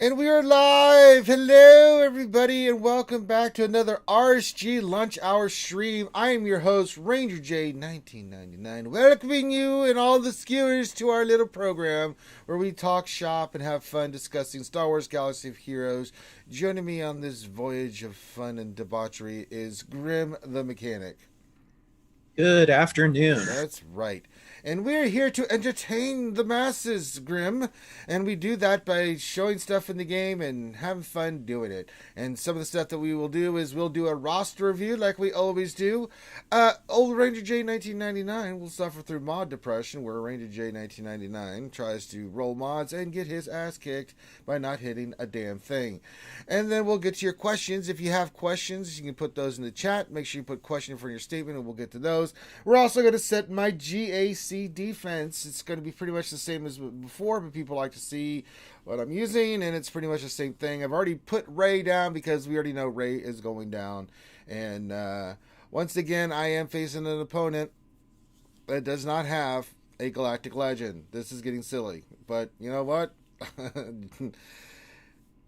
And we are live! Hello, everybody, and welcome back to another RSG Lunch Hour stream. I am your host, Ranger J 1999, welcoming you and all the skewers to our little program where we talk shop and have fun discussing Star Wars Galaxy of Heroes. Joining me on this voyage of fun and debauchery is Grim the Mechanic. Good afternoon. That's right. And we're here to entertain the masses, Grim. And we do that by showing stuff in the game and having fun doing it. And some of the stuff that we will do is we'll do a roster review like we always do. Old Ranger J 1999 will suffer through mod depression, where Ranger J 1999 tries to roll mods and get his ass kicked by not hitting a damn thing. And then we'll get to your questions. If you have questions, you can put those in the chat. Make sure you put question for your statement and we'll get to those. We're also going to set my GAC defense. It's going to be pretty much the same as before, but people like to see what I'm using, and it's pretty much the same thing. I've already put Ray down because we already know Ray is going down. And once again, I am facing an opponent that does not have a Galactic Legend. This is getting silly, but you know what?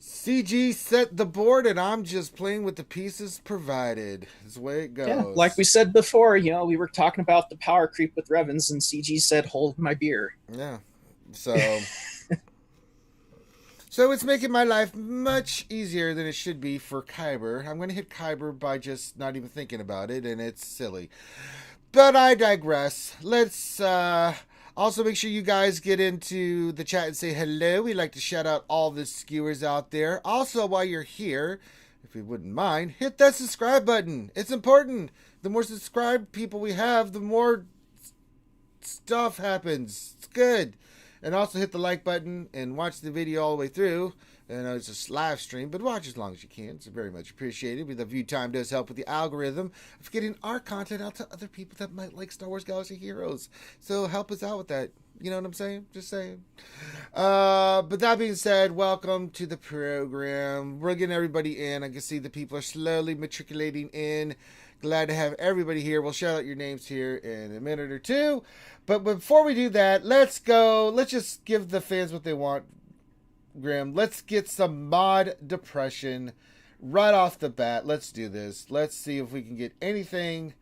CG set the board, and I'm just playing with the pieces provided. That's the way it goes. Yeah, like we said before, we were talking about the power creep with Revens, and CG said, "Hold my beer." Yeah. So, so it's making my life much easier than it should be for Kyber. I'm going to hit Kyber by just not even thinking about it, and it's silly. But I digress. Let's also make sure you guys get into the chat and say hello. We'd like to shout out all the skewers out there. Also, while you're here, if you wouldn't mind, hit that subscribe button. It's important. The more subscribed people we have, the more stuff happens. It's good. And also hit the like button and watch the video all the way through. And it's a live stream, but watch as long as you can. It's very much appreciated. The view time does help with the algorithm of getting our content out to other people that might like Star Wars Galaxy Heroes. So help us out with that. You know what I'm saying? Just saying. But that being said, welcome to the program. We're getting everybody in. I can see the people are slowly matriculating in. Glad to have everybody here. We'll shout out your names here in a minute or two. But before we do that, let's go. Let's just give the fans what they want. Grim, let's get some mod depression right off the bat. Let's do this. Let's see if we can get anything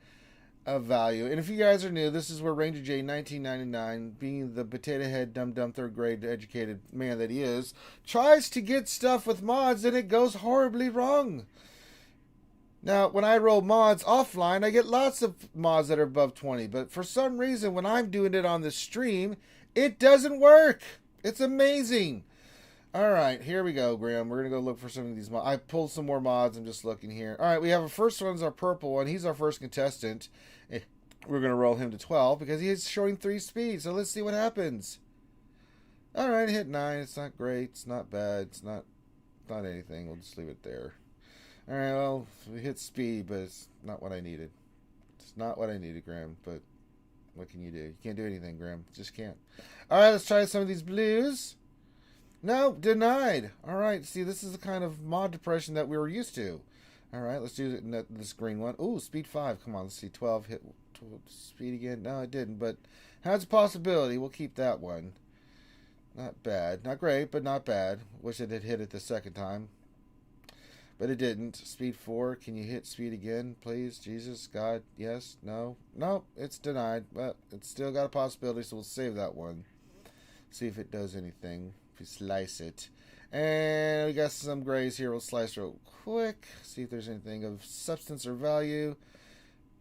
of value. And if you guys are new, this is where Ranger J 1999, being the potato head dumb third grade educated man that he is, tries to get stuff with mods and it goes horribly wrong. Now, when I roll mods offline, I get lots of mods that are above 20, but for some reason when I'm doing it on the stream, it doesn't work. It's amazing. Alright, here we go, Graham. We're going to go look for some of these mods. I pulled some more mods. I'm just looking here. Alright, we have our first one's our purple one. He's our first contestant. We're going to roll him to 12 because he is showing 3 speed. So let's see what happens. Alright, hit 9. It's not great. It's not bad. It's not anything. We'll just leave it there. Alright, well, we hit speed, but it's not what I needed. It's not what I needed, Graham. But what can you do? You can't do anything, Graham. Just can't. Alright, let's try some of these blues. No, denied. All right, see, this is the kind of mod depression that we were used to. All right, let's do this green one. Ooh, speed 5. Come on, let's see. 12 hit 12, speed again. No, it didn't, but has a possibility. We'll keep that one. Not bad. Not great, but not bad. Wish it had hit it the second time. But it didn't. Speed 4. Can you hit speed again, please? Jesus, God, yes, no. No, it's denied, but it's still got a possibility, so we'll save that one. See if it does anything. Slice it, and we got some grays here. We'll slice real quick, see if there's anything of substance or value.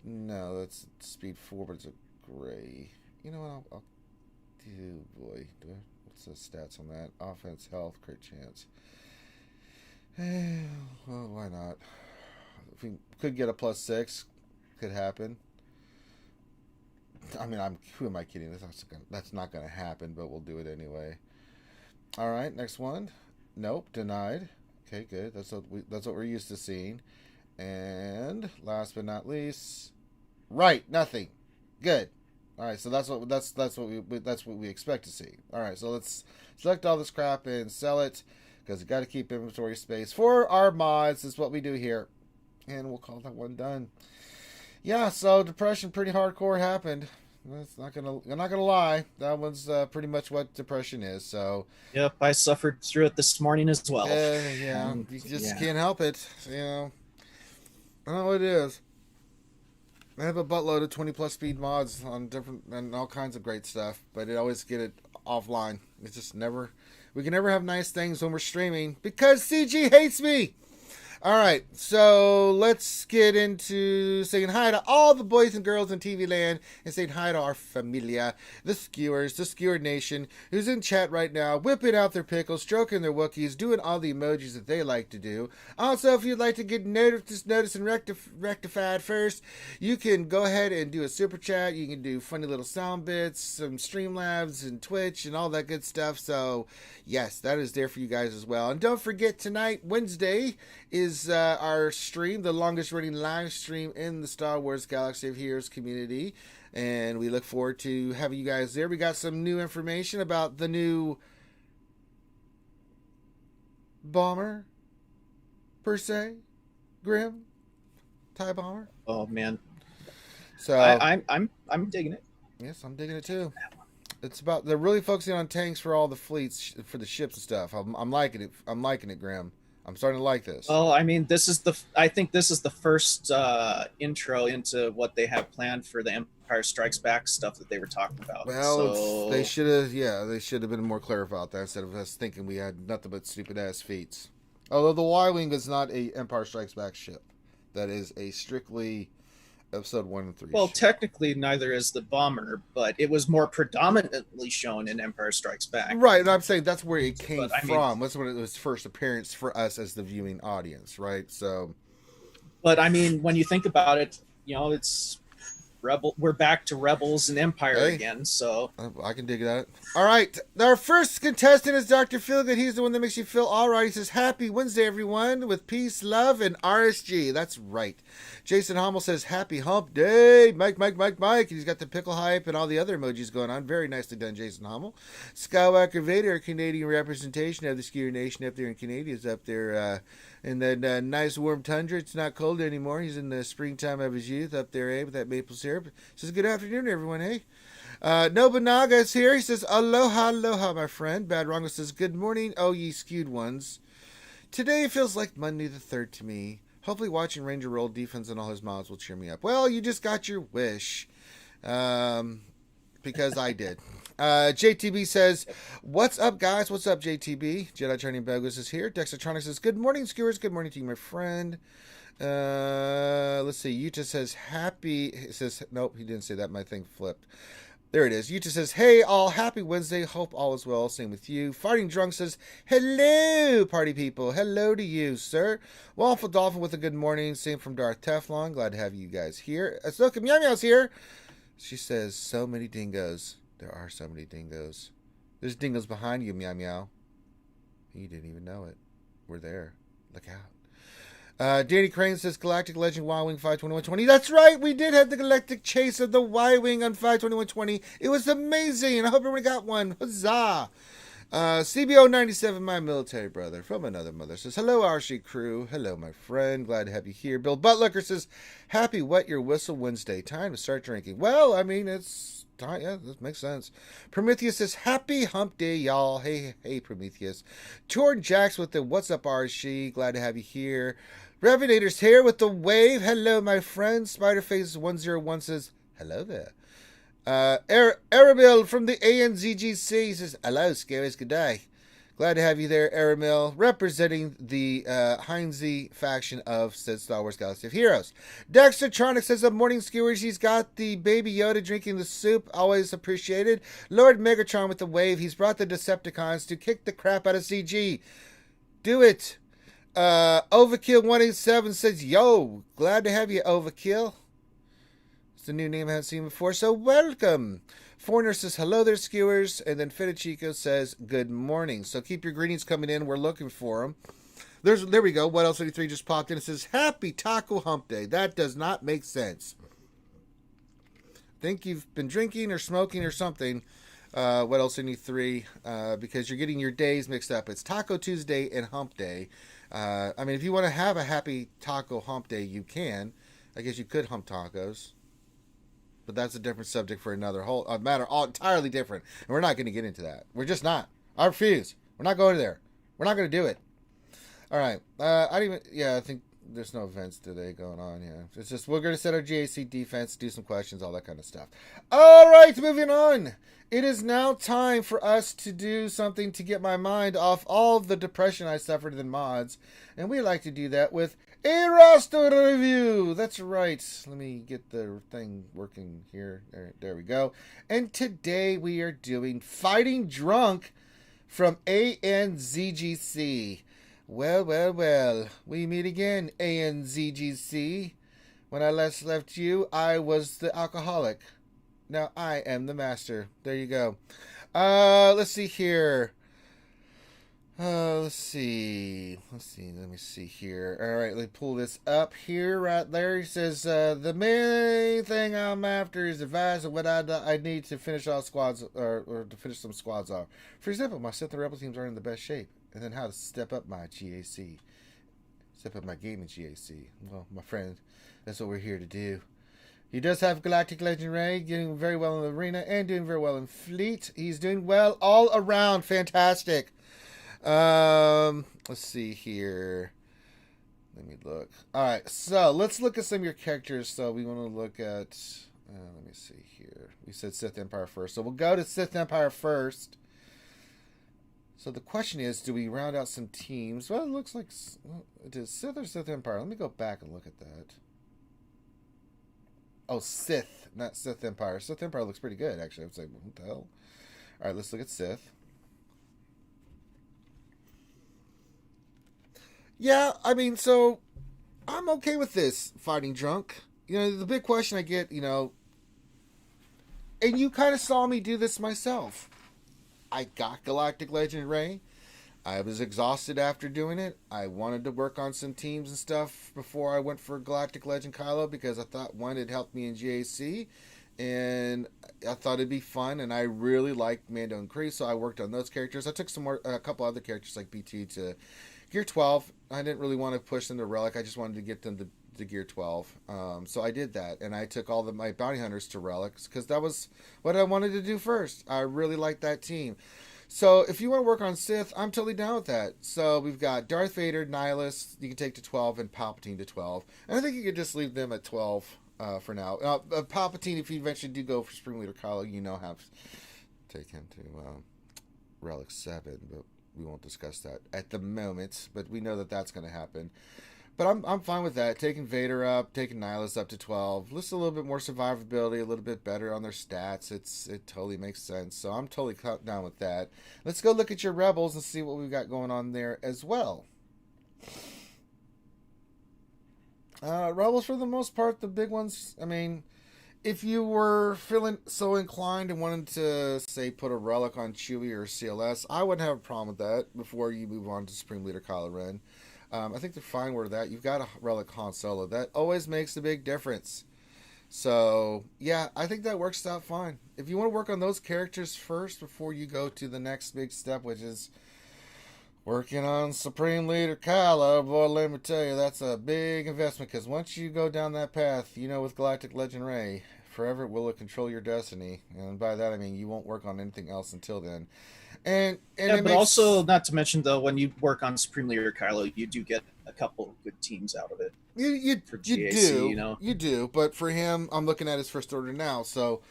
No, that's speed 4, but it's a gray. You know what, I'll do, boy, what's the stats on that? Offense, health, crit chance. Well, why not? If we could get a +6, could happen. I mean, who am I kidding? That's not gonna happen, but we'll do it anyway. All right, next one. Nope, denied. Okay, good. That's what we're used to seeing. And last but not least, right, nothing. Good. All right, so that's what we expect to see. All right, so let's select all this crap and sell it because we got to keep inventory space for our mods. That's what we do here, and we'll call that one done. Yeah, so depression pretty hardcore happened. I'm not gonna lie. That one's pretty much what depression is. So. Yep, I suffered through it this morning as well. Yeah, And, you just can't help it. You know, I don't know what it is. I have a buttload of 20 plus speed mods on different and all kinds of great stuff, but I always get it offline. It's just never. We can never have nice things when we're streaming because CG hates me. All right, so let's get into saying hi to all the boys and girls in TV land and saying hi to our familia, the skewers, the skewered nation, who's in chat right now, whipping out their pickles, stroking their Wookiees, doing all the emojis that they like to do. Also, if you'd like to get noticed and rectified first, you can go ahead and do a super chat. You can do funny little sound bits, some Streamlabs and Twitch and all that good stuff. So, yes, that is there for you guys as well. And don't forget, tonight, Wednesday, is our stream, the longest running live stream in the Star Wars Galaxy of Heroes community, and we look forward to having you guys there. We got some new information about the new bomber, per se, Grim TIE bomber. Oh man, so I'm digging it. Yes, I'm digging it too. It's about they're really focusing on tanks for all the fleets, for the ships and stuff. I'm liking it. I'm liking it, Grim. I'm starting to like this. Well, I mean, I think this is the first intro into what they have planned for the Empire Strikes Back stuff that they were talking about. Well, so... they should have been more clear about that instead of us thinking we had nothing but stupid ass feats. Although the Y-Wing is not a Empire Strikes Back ship. That is a strictly episode 1 and 3. Well, technically, neither is the bomber, but it was more predominantly shown in Empire Strikes Back. Right, and I'm saying that's where it came from. That's when it was first appearance for us as the viewing audience, right? So, but I mean, when you think about it, you know, it's Rebel. We're back to Rebels and Empire again, so I can dig that. All right, our first contestant is Dr. Feelgood. He's the one that makes you feel all right. He says, "Happy Wednesday, everyone, with peace, love, and RSG." That's right. Jason Hommel says, "Happy Hump Day, Mike." And he's got the pickle hype and all the other emojis going on. Very nicely done, Jason Hommel. Skywalker Vader, a Canadian representation of the Skewer Nation up there in Canada, is up there in that nice warm tundra. It's not cold anymore. He's in the springtime of his youth up there, with that maple syrup. Says, "Good afternoon, everyone, hey." Nobunaga is here. He says, aloha, my friend. Bad Rongo says, "Good morning, oh ye skewed ones. Today feels like Monday the 3rd to me. Hopefully watching Ranger roll defense and all his mods will cheer me up." Well, you just got your wish. Because I did. JTB says, "What's up, guys? What's up, JTB? Jedi Training Bogus is here." Dexatronics says, "Good morning, skewers. Good morning to you, my friend." Let's see. Yuta says, "Happy." It says, nope, he didn't say that. My thing flipped. There it is. Yuta says, "Hey, all. Happy Wednesday. Hope all is well. Same with you." Farting Drunk says, "Hello, party people. Hello to you, sir." Waffle Dolphin with a good morning. Same from Darth Teflon. Glad to have you guys here. Ahsoka Meow Meow's here. She says, "So many dingoes." There are so many dingoes. There's dingoes behind you, Meow Meow. You didn't even know it. We're there. Look out. Danny Crane says, "Galactic Legend Y-Wing 52120. That's right, we did have the Galactic Chase of the Y-Wing on 52120. It was amazing. I hope everyone got one. Huzzah. CBO97, my military brother from another mother, says, "Hello, RSG crew. Hello, my friend. Glad to have you here." Bill Butlucker says, "Happy Wet Your Whistle Wednesday. Time to start drinking." Well, I mean, it's time. Yeah, that makes sense. Prometheus says, "Happy Hump Day, y'all." Hey, Prometheus. Jordan Jacks with the "What's up, RSG? Glad to have you here." Revinator's here with the wave. Hello, my friend. Spiderface101 says, "Hello there." Arabil from the ANZGC says, "Hello, scaries, good day." Glad to have you there, Aramil, representing the Heinze faction of said Star Wars Galaxy of Heroes. Dextertronic says, "Good morning, skewers." He's got the Baby Yoda drinking the soup. Always appreciated. Lord Megatron with the wave. He's brought the Decepticons to kick the crap out of CG. Do it. Overkill187 says, "Yo, glad to have you, Overkill." It's a new name I haven't seen before, so welcome. Foreigner says, "Hello there, skewers." And then Fitachico says, "Good morning." So keep your greetings coming in. We're looking for them. There we go. What else 83 just popped in. It says, "Happy Taco Hump Day." That does not make sense. I think you've been drinking or smoking or something. What else 83? Because you're getting your days mixed up. It's Taco Tuesday and Hump Day. I mean, if you want to have a happy Taco Hump Day, you can. I guess you could hump tacos. but that's a different subject for another whole matter, all entirely different. And we're not going to get into that. We're just not. I refuse. We're not going there. We're not going to do it. All right. I think there's no events today going on. Yeah, it's just we're going to set our GAC defense, do some questions, all that kind of stuff. All right, moving on. It is now time for us to do something to get my mind off all the depression I suffered in mods, and we like to do that with a roster review. That's right. Let me get the thing working here. There we go. And today we are doing Fighting Drunk from ANZGC. Well, we meet again, ANZGC. When I last left you, I was the alcoholic. Now I am the master. There you go. Let's see here. Let me see here. All right, let me pull this up here, right there. He says, the main thing I'm after is advice of what I need to finish all squads, or to finish some squads off. For example, my Sith and Rebel teams are in the best shape. And then how to step up my GAC. Step up my gaming GAC. Well, my friend, that's what we're here to do. He does have Galactic Legend Ray, doing very well in the arena and doing very well in Fleet. He's doing well all around. Fantastic. Let's see here. Let me look. All right, so let's look at some of your characters. So we want to look at, let me see here. We said Sith Empire first. So we'll go to Sith Empire first. So the question is, do we round out some teams? Well, it looks like it is Sith or Sith Empire. Let me go back and look at that. Oh, Sith, not Sith Empire. Sith Empire looks pretty good, actually. I would say, what the hell? All right, let's look at Sith. Yeah, I mean, so I'm okay with this Fighting Drunk. You know, the big question I get, you know, and you kind of saw me do this myself. I got Galactic Legend Ray. I was exhausted after doing it. I wanted to work on some teams and stuff before I went for Galactic Legend Kylo because I thought, one, it helped me in GAC, and I thought it'd be fun, and I really liked Mando and Kree, so I worked on those characters. I took a couple other characters like BT to Gear 12. I didn't really want to push them to Relic. I just wanted to get them to Gear 12. So I did that, and I took all my bounty hunters to Relics because that was what I wanted to do first. I really liked that team. So if you want to work on Sith, I'm totally down with that. So we've got Darth Vader, Nihilus, you can take to 12, and Palpatine to 12. And I think you could just leave them at 12 for now. Palpatine, if you eventually do go for Supreme Leader Kylo, you know how to take him to Relic 7, but we won't discuss that at the moment. But we know that that's going to happen. But I'm fine with that. Taking Vader up, taking Nihilus up to 12. Just a little bit more survivability, a little bit better on their stats. It totally makes sense. So I'm totally down with that. Let's go look at your Rebels and see what we've got going on there as well. Rebels, for the most part, the big ones, I mean, if you were feeling so inclined and wanted to, say, put a Relic on Chewie or CLS, I wouldn't have a problem with that before you move on to Supreme Leader Kylo Ren. I think they're fine with that. You've got a Relic Han Solo. That always makes a big difference. So, yeah, I think that works out fine. If you want to work on those characters first before you go to the next big step, which is working on Supreme Leader Kylo, boy, let me tell you, that's a big investment. Because once you go down that path, you know, with Galactic Legend Ray, forever will it control your destiny. And by that, I mean you won't work on anything else until then. And yeah, but also, not to mention, though, when you work on Supreme Leader Kylo, you do get a couple of good teams out of it. You do, you know? You do, but for him, I'm looking at his first order now, so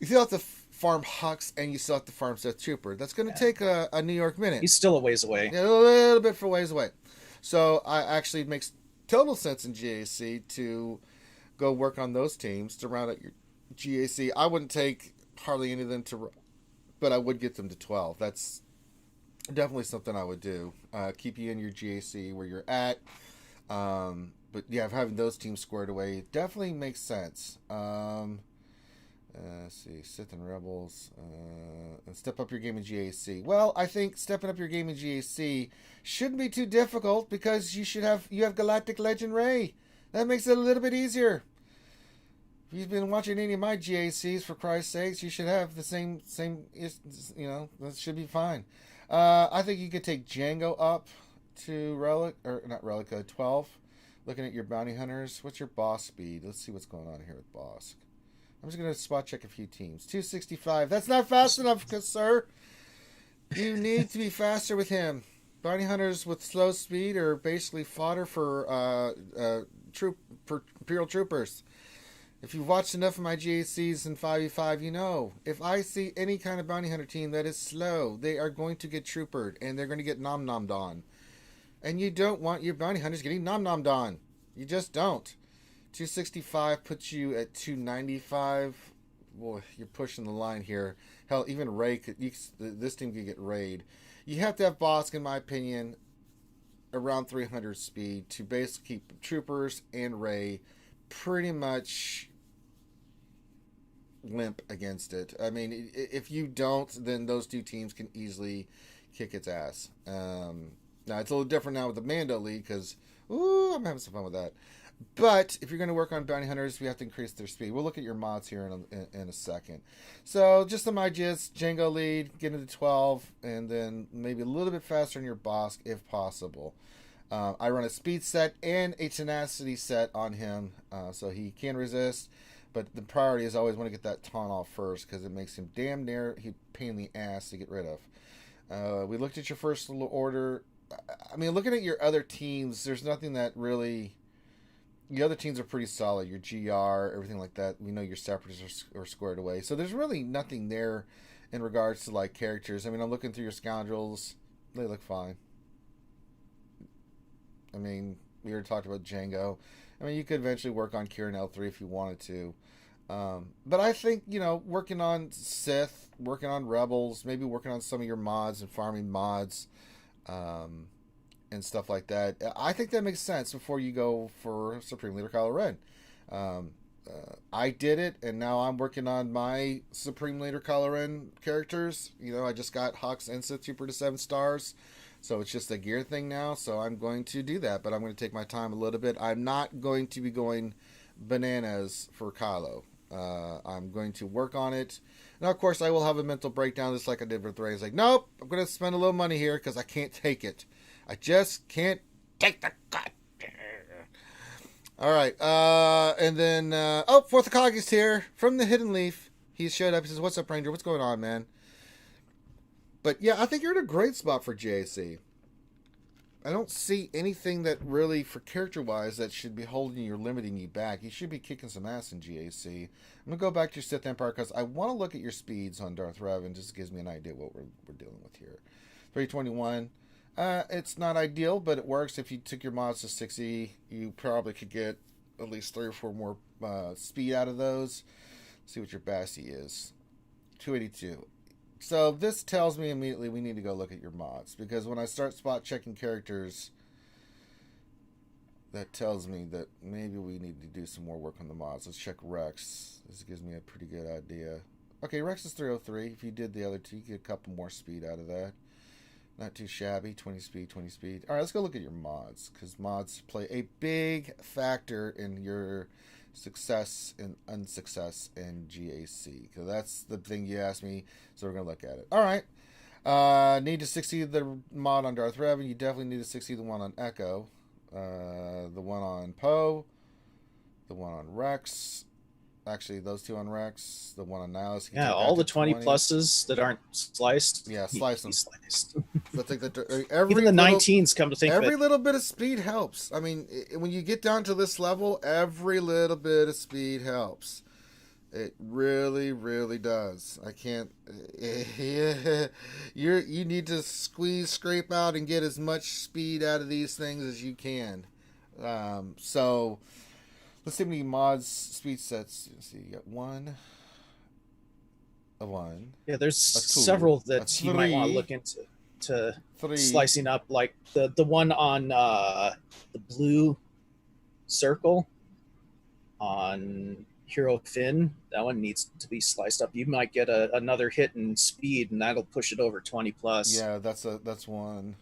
you still have to farm Hux, and you still have to farm Sith Trooper. That's going to take a New York minute. He's still a ways away. Yeah, a little bit for ways away. So it makes total sense in GAC to go work on those teams to round out your GAC. I wouldn't take hardly any of them to... But I would get them to 12. That's definitely something I would do. Keep you in your GAC where you're at. But yeah, having those teams squared away definitely makes sense. Let's see, Sith and Rebels. And step up your game in GAC. Well, I think stepping up your game in GAC shouldn't be too difficult because you have Galactic Legend Ray. That makes it a little bit easier. If you've been watching any of my GACs, for Christ's sakes, you should have the same, you know, that should be fine. I think you could take Django up to Relic, or not Relic, 12. Looking at your bounty hunters, what's your boss speed? Let's see what's going on here with boss. I'm just going to spot check a few teams. 265. That's not fast enough, sir. You need to be faster with him. Bounty hunters with slow speed are basically fodder for Imperial troopers. If you've watched enough of my GACs in 5v5, you know, if I see any kind of bounty hunter team that is slow, they are going to get troopered, and they're going to get nom-nommed on. And you don't want your bounty hunters getting nom-nommed on. You just don't. 265 puts you at 295. Boy, you're pushing the line here. Hell, even Ray this team could get raid. You have to have Bosk, in my opinion, around 300 speed to basically keep troopers and Ray pretty much limp against it. I mean, if you don't, then those two teams can easily kick its ass. Now, it's a little different now with the Mando League because, I'm having some fun with that. But if you're going to work on bounty hunters, we have to increase their speed. We'll look at your mods here in a second. So just some ideas. Django lead, get into 12, and then maybe a little bit faster in your Bosk if possible. I run a speed set and a tenacity set on him, so he can resist. But the priority is always want to get that taunt off first because it makes him damn near a pain in the ass to get rid of. We looked at your first little order. I mean, looking at your other teams, there's nothing that really... The other teams are pretty solid. Your GR, everything like that. We know your separatists are squared away. So there's really nothing there in regards to like characters. I mean, I'm looking through your scoundrels. They look fine. I mean, we already talked about Django. I mean, you could eventually work on Kieran L3 if you wanted to. But I think, working on Sith, working on Rebels, maybe working on some of your mods and farming mods, and stuff like that. I think that makes sense before you go for Supreme Leader Kylo Ren. I did it, and now I'm working on my Supreme Leader Kylo Ren characters. I just got Hux and Sith Trooper to 7 stars, so it's just a gear thing now, so I'm going to do that, but I'm going to take my time a little bit. I'm not going to be going bananas for Kylo. I'm going to work on it. Now, of course, I will have a mental breakdown just like I did with Rey. It's like, nope, I'm going to spend a little money here because I can't take it. I just can't take the cut. All right. And then, Fourth Akagi's here from the Hidden Leaf. He showed up. He says, what's up, Ranger? What's going on, man? But, yeah, I think you're in a great spot for GAC. I don't see anything that really, for character-wise, that should be holding you or limiting you back. You should be kicking some ass in GAC. I'm going to go back to your Sith Empire because I want to look at your speeds on Darth Revan. Just gives me an idea what we're dealing with here. 321. It's not ideal, but it works. If you took your mods to 60, you probably could get at least 3 or 4 more speed out of those. Let's see what your Bassi is. 282. So this tells me immediately we need to go look at your mods, because when I start spot checking characters, that tells me that maybe we need to do some more work on the mods. Let's check Rex. This gives me a pretty good idea. Okay, Rex is 303. If you did the other two, you get a couple more speed out of that. Not too shabby. 20 speed, 20 speed. All right, let's go look at your mods, because mods play a big factor in your success and unsuccess in GAC. Because that's the thing you asked me, so we're going to look at it. All right. Need to succeed the mod on Darth Revan. You definitely need to succeed the one on Echo. The one on Poe. The one on Rex. Actually, those two on Rex, the one on Nihilus. Yeah, all the 20 pluses that aren't sliced. Yeah, slice them. Sliced. I think that Even the 19s come to think of it. Every little bit of speed helps. I mean, when you get down to this level, every little bit of speed helps. It really, really does. I can't. You need to scrape out and get as much speed out of these things as you can. So. Let's see how many mods, speed sets. Let's see, you got a 1. Yeah, there's several that you might want to look into slicing up, like the one on the blue circle on Hero Finn. That one needs to be sliced up. You might get another hit in speed, and that'll push it over 20 plus. Yeah, that's one.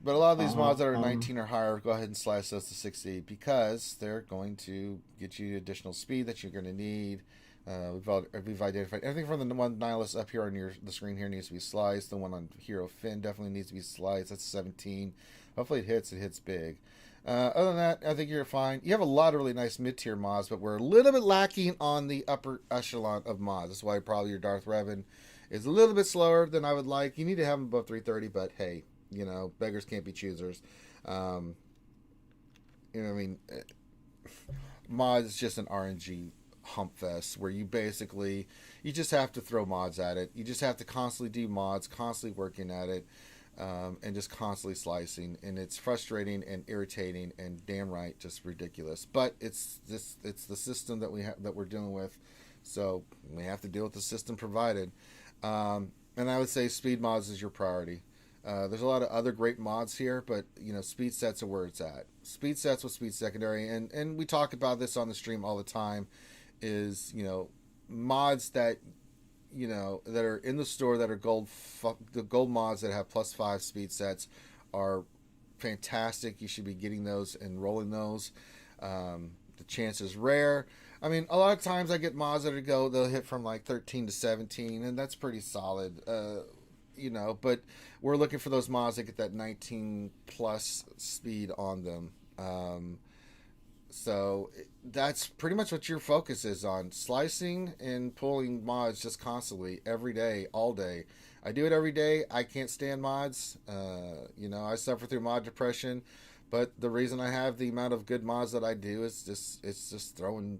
But a lot of these mods that are 19 or higher, go ahead and slice those to 60 because they're going to get you additional speed that you're going to need. We've identified everything from the one Nihilus up here on the screen here needs to be sliced. The one on Hero Finn definitely needs to be sliced. That's 17. Hopefully it hits big. Other than that, I think you're fine. You have a lot of really nice mid-tier mods, but we're a little bit lacking on the upper echelon of mods. That's why probably your Darth Revan is a little bit slower than I would like. You need to have him above 330, but hey, beggars can't be choosers. I mean, mods is just an RNG hump fest where you just have to throw mods at it. You just have to constantly do mods, constantly working at it. And just constantly slicing, and it's frustrating and irritating and damn right just ridiculous. But it's the system that we're dealing with, so we have to deal with the system provided. And I would say speed mods is your priority. There's a lot of other great mods here, but speed sets are where it's at. Speed sets with speed secondary, and we talk about this on the stream all the time. Is mods that that are in the store that are gold. The gold mods that have +5 speed sets are fantastic. You should be getting those and rolling those. The chance is rare. I mean, a lot of times I get mods that they'll hit from like 13 to 17, and that's pretty solid. But we're looking for those mods that get that 19 plus speed on them. So that's pretty much what your focus is on, slicing and pulling mods just constantly, every day, all day. I do it every day. I can't stand mods. I suffer through mod depression, but the reason I have the amount of good mods that I do is just throwing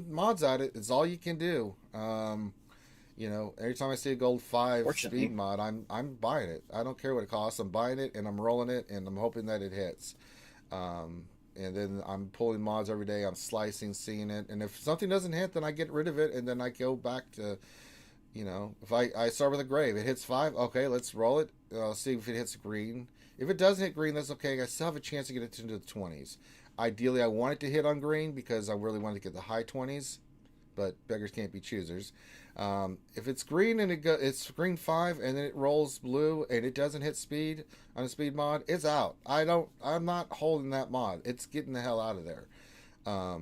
mods at it. It's all you can do. Every time I see a gold 5 speed mod, I'm buying it. I don't care what it costs. I'm buying it and I'm rolling it and I'm hoping that it hits. And then I'm pulling mods every day. I'm slicing, seeing it. And if something doesn't hit, then I get rid of it. And then I go back to, if I start with a grave. It hits 5. Okay, let's roll it. See if it hits green. If it doesn't hit green, that's okay. I still have a chance to get it into the 20s. Ideally, I want it to hit on green because I really want to get the high 20s. But beggars can't be choosers. If it's green and it's green 5 and then it rolls blue and it doesn't hit speed on a speed mod, it's out. I'm not holding that mod. It's getting the hell out of there. At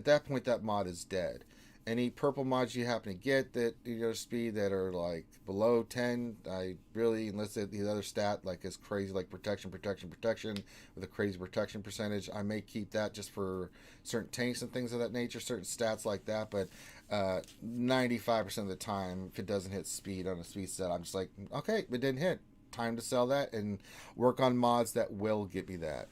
that point that mod is dead. Any purple mods you happen to get that speed that are like below 10, unless the other stat like is crazy, like protection with a crazy protection percentage, I may keep that just for certain tanks and things of that nature, certain stats like that. But 95% of the time, if it doesn't hit speed on a speed set, I'm just like, okay, it didn't hit. Time to sell that and work on mods that will get me that.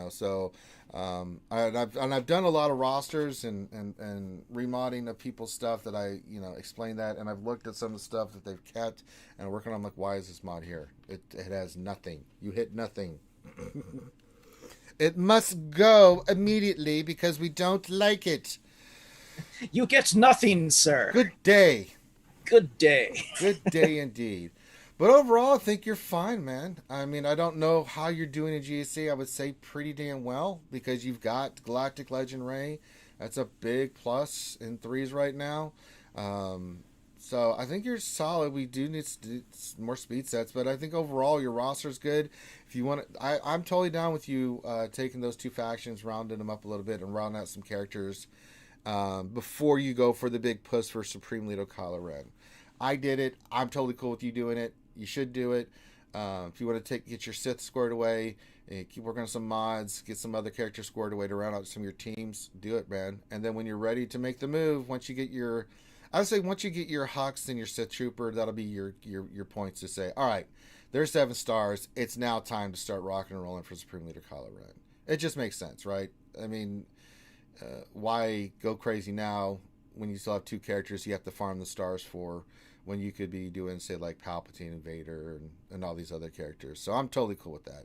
So I've done a lot of rosters and remodding of people's stuff that I explain that, and I've looked at some of the stuff that they've kept and working on, like, why is this mod here? It has nothing. You hit nothing. It must go immediately because we don't like it. You get nothing, sir. Good day. Good day. Good day indeed. But overall, I think you're fine, man. I mean, I don't know how you're doing in GSC. I would say pretty damn well because you've got Galactic Legend Ray. That's a big plus in 3s right now. So I think you're solid. We do need more speed sets, but I think overall your roster's good. If you want to, I'm totally down with you taking those 2 factions, rounding them up a little bit, and rounding out some characters before you go for the big push for Supreme Leader Kylo Ren. I did it. I'm totally cool with you doing it. You should do it. If you want to get your Sith squared away, and keep working on some mods, get some other characters squared away to round out some of your teams, do it, man. And then when you're ready to make the move, once you get your Hux and your Sith Trooper, that'll be your points to say, all right, there's 7 stars. It's now time to start rocking and rolling for Supreme Leader Kylo Ren. It just makes sense, right? I mean, why go crazy now when you still have 2 characters you have to farm the stars for, when you could be doing, say, like Palpatine and Vader and all these other characters. So I'm totally cool with that.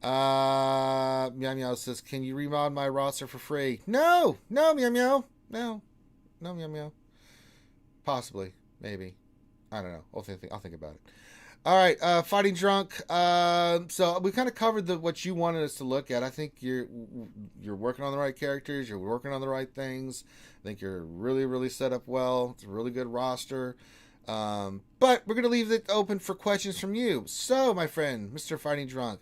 Meow Meow says, can you remod my roster for free? No, Meow Meow. No, Meow Meow. Possibly, maybe. I don't know. I'll think about it. All right, Fighting Drunk. So we kind of covered what you wanted us to look at. I think you're working on the right characters. You're working on the right things. I think you're really, really set up well. It's a really good roster. But we're going to leave it open for questions from you. So, my friend, Mr. Fighting Drunk,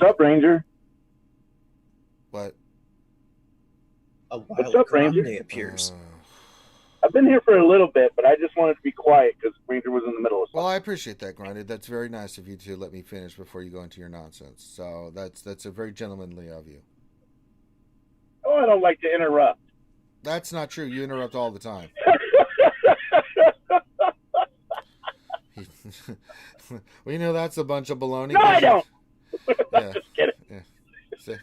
What's up, Ranger? What? A wild Grande appears. I've been here for a little bit, but I just wanted to be quiet because Ranger was in the middle of something. Well, I appreciate that, Grande. That's very nice of you to let me finish before you go into your nonsense. So that's a very gentlemanly of you. Oh, I don't like to interrupt. That's not true. You interrupt all the time. Well, you know that's a bunch of baloney. No, I don't. Yeah. Just kidding. Yeah. See?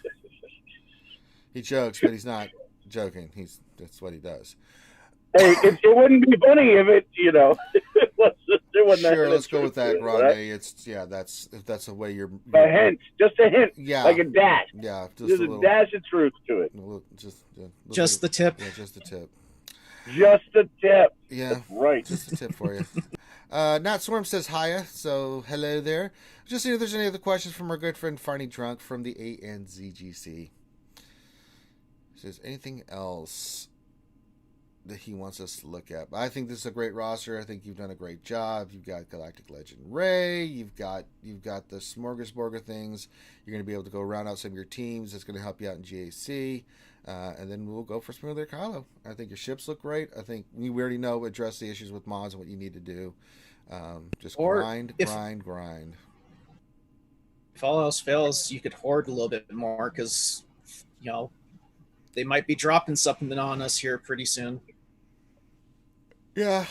He jokes, but he's not joking. That's what he does. Hey, it wouldn't be funny if it, it wasn't. Sure, let's go with that, Grande. Right? That's the way you're. A hint, just a hint. Yeah. Like a dash. Yeah, just a dash of truth to it. Just the tip. Yeah, just the tip. Just a tip. Yeah, that's right. Just a tip for you. Nat Swarm says hiya, so hello there. Just see if there's any other questions from our good friend Farney Drunk from the ANZGC. Says anything else that he wants us to look at. But I think this is a great roster. I think you've done a great job. You've got Galactic Legend Ray. You've got the smorgasbord of things. You're going to be able to go round out some of your teams. That's going to help you out in GAC. And then we'll go for Smoother Kylo. I think your ships look great. I think we already know address the issues with mods and what you need to do. Just grind. If all else fails, you could hoard a little bit more because, they might be dropping something on us here pretty soon. Yeah.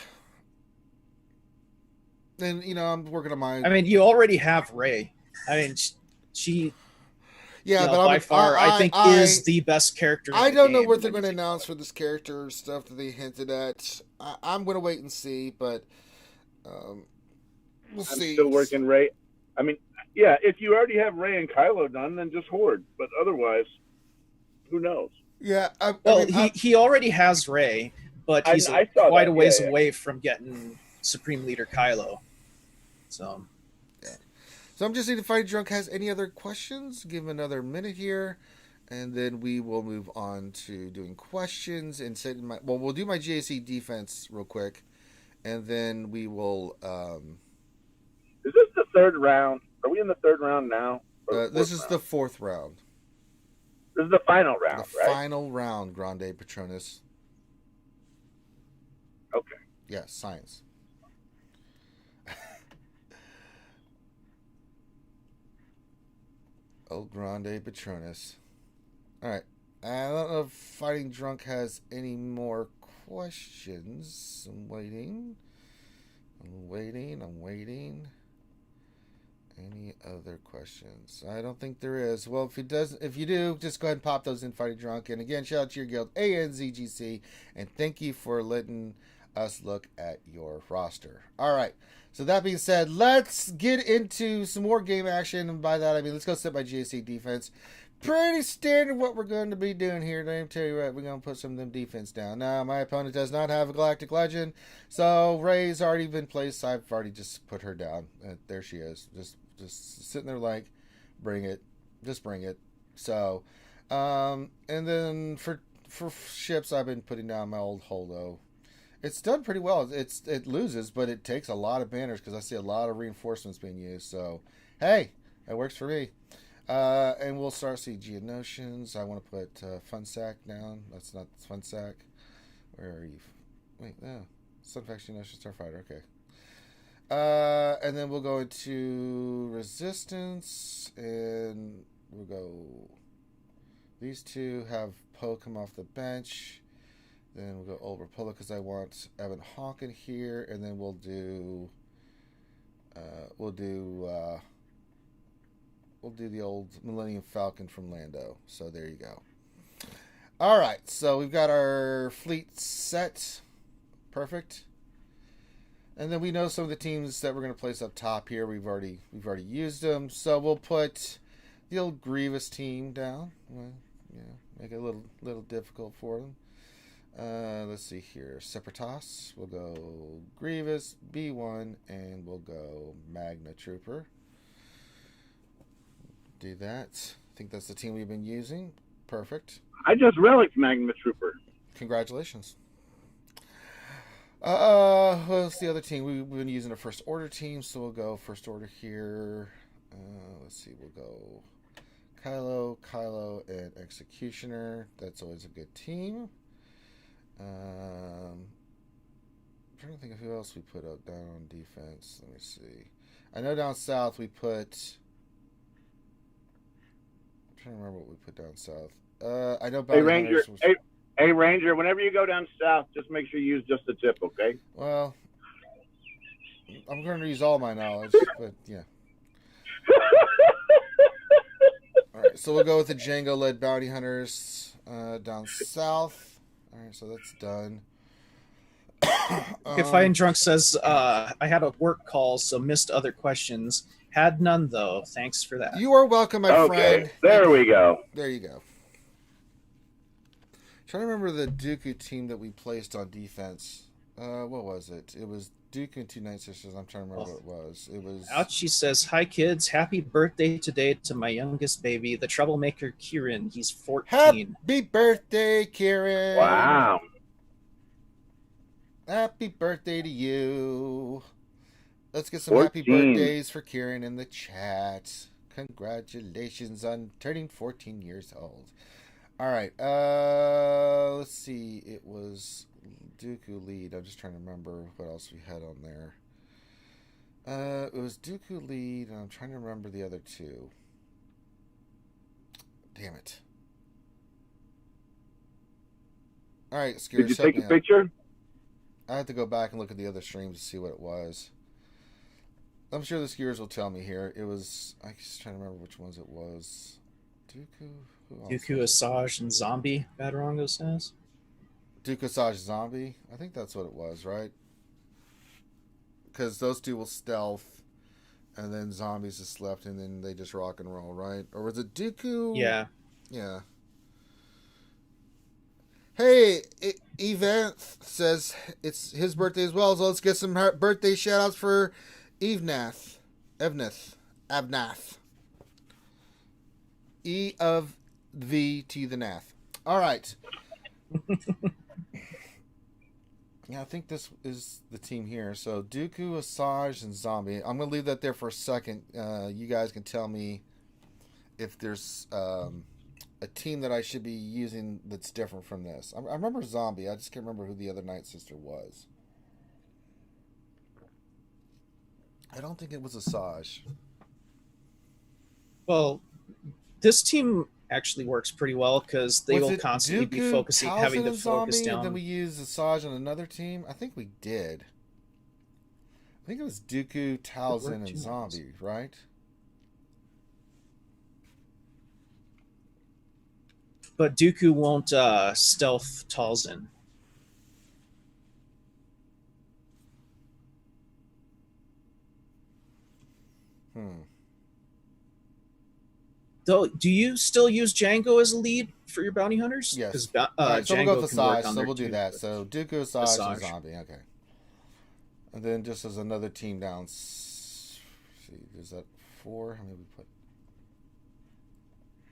And, I'm working on my... I mean, you already have Rey. I mean, she... Yeah, but by far, I think is the best character. I don't know what they're going to announce for this character stuff that they hinted at. I'm going to wait and see, but we'll see. I'm still working Rey. I mean, yeah, if you already have Rey and Kylo done, then just hoard. But otherwise, who knows? Yeah. He already has Rey, but he's quite a ways away from getting Supreme Leader Kylo. So. So I'm just seeing if Fighting Drunk has any other questions. Give him another minute here, and then we will move on to doing questions and setting my. Well, we'll do my GAC defense real quick, and then we will. Is this the third round? Are we in the third round now? This is the fourth round. This is the final round, right? Final round, Grande Patronus. Okay. Yes, science. Oh, Grande Patronus. All right. I don't know if Fighting Drunk has any more questions. I'm waiting. Any other questions? I don't think there is. Well, if you do, just go ahead and pop those in, Fighting Drunk. And again, shout out to your guild, ANZGC, and thank you for letting us look at your roster. All right. So that being said, let's get into some more game action. And by that, I mean, let's go set my GAC defense. Pretty standard what we're going to be doing here. Let me tell you what, we're going to put some of them defense down. Now, my opponent does not have a Galactic Legend. So Rey's already been placed. I've already just put her down. There she is. Just sitting there like, bring it. Just bring it. So, and then for ships, I've been putting down my old Holdo. It's done pretty well. It loses, but it takes a lot of banners because I see a lot of reinforcements being used. So, hey, that works for me. And we'll start CG Notions. I want to put Funsack down. That's not Funsack. Where are you? Wait, no. Sunfaction Notion Starfighter. Okay. And then we'll go into Resistance, and we'll go. These two have Poe come off the bench. Then we'll go Old Republic because I want Evan Hawk in here, and then we'll do the old Millennium Falcon from Lando. So there you go. All right, so we've got our fleet set, perfect, and then we know some of the teams that we're going to place up top here. We've already used them, so we'll put the old Grievous team down. Well, yeah, make it a little difficult for them. Let's see here. Separatists. We'll go Grievous, B1, and we'll go Magna Trooper. Do that. I think that's the team we've been using. Perfect. I just relicked Magna Trooper. Congratulations. What's the other team? We've been using a First Order team, so we'll go First Order here. Let's see. We'll go Kylo, and Executioner. That's always a good team. I'm trying to think of who else we put up down on defense. Let me see. I know down south we put... I'm trying to remember what we put down south. I know Hey, Ranger, hey, Ranger, whenever you go down south, just make sure you use just the tip, okay? Well, I'm going to use all my knowledge, but yeah. All right, so we'll go with the Django-led bounty hunters down south. All right, so that's done. Fighting Drunk says, I had a work call, so missed other questions. Had none, though. Thanks for that. You are welcome, my friend. There we go. There you go. Trying to remember the Dooku team that we placed on defense. What was it? It was Dooku and two Night Sisters. I'm trying to remember what it was. It was... Ouchie says, hi, kids. Happy birthday today to my youngest baby, the troublemaker Kieran. He's 14. Happy birthday, Kieran. Wow. Happy birthday to you. Let's get some 14. happy birthdays for Kieran in the chat. Congratulations on turning 14 years old. All right. Let's see. It was Dooku lead. I'm just trying to remember what else we had on there. It was Dooku lead, and I'm trying to remember the other two. Damn it. All right, Skewed. Did you take a picture? I have to go back and look at the other streams to see what it was. I'm sure the skiers will tell me here. It was... I'm just trying to remember which ones it was. Dooku... Dooku, Asajj, and Zombie, Badarongo says. Dooku, Asajj, Zombie? I think that's what it was, right? Because those two will stealth, and then Zombies just left, and then they just rock and roll, right? Or was it Dooku? Yeah. Yeah. Hey, Event says it's his birthday as well, so let's get some birthday shout-outs for Evnath. Avnath. E of V to the Nath. All right. Yeah, I think this is the team here. So Dooku, Asajj, and Zombie. I'm going to leave that there for a second. You guys can tell me if there's a team that I should be using that's different from this. I remember Zombie. I just can't remember who the other Night Sister was. I don't think it was Asajj. Well, this team actually works pretty well because they will constantly be focusing, having to focus down. And then we use Asajj on another team. I think we did. I think it was Dooku, Talzin, and Zombie, right? But Dooku won't stealth Talzin. Do you still use Django as a lead for your bounty hunters? Yes. Right, so we'll go with Asajj, so we'll do that. So Dooku, Asajj, and Zombie. Okay. And then just as another team down. Let's see, is that 4? How many we put?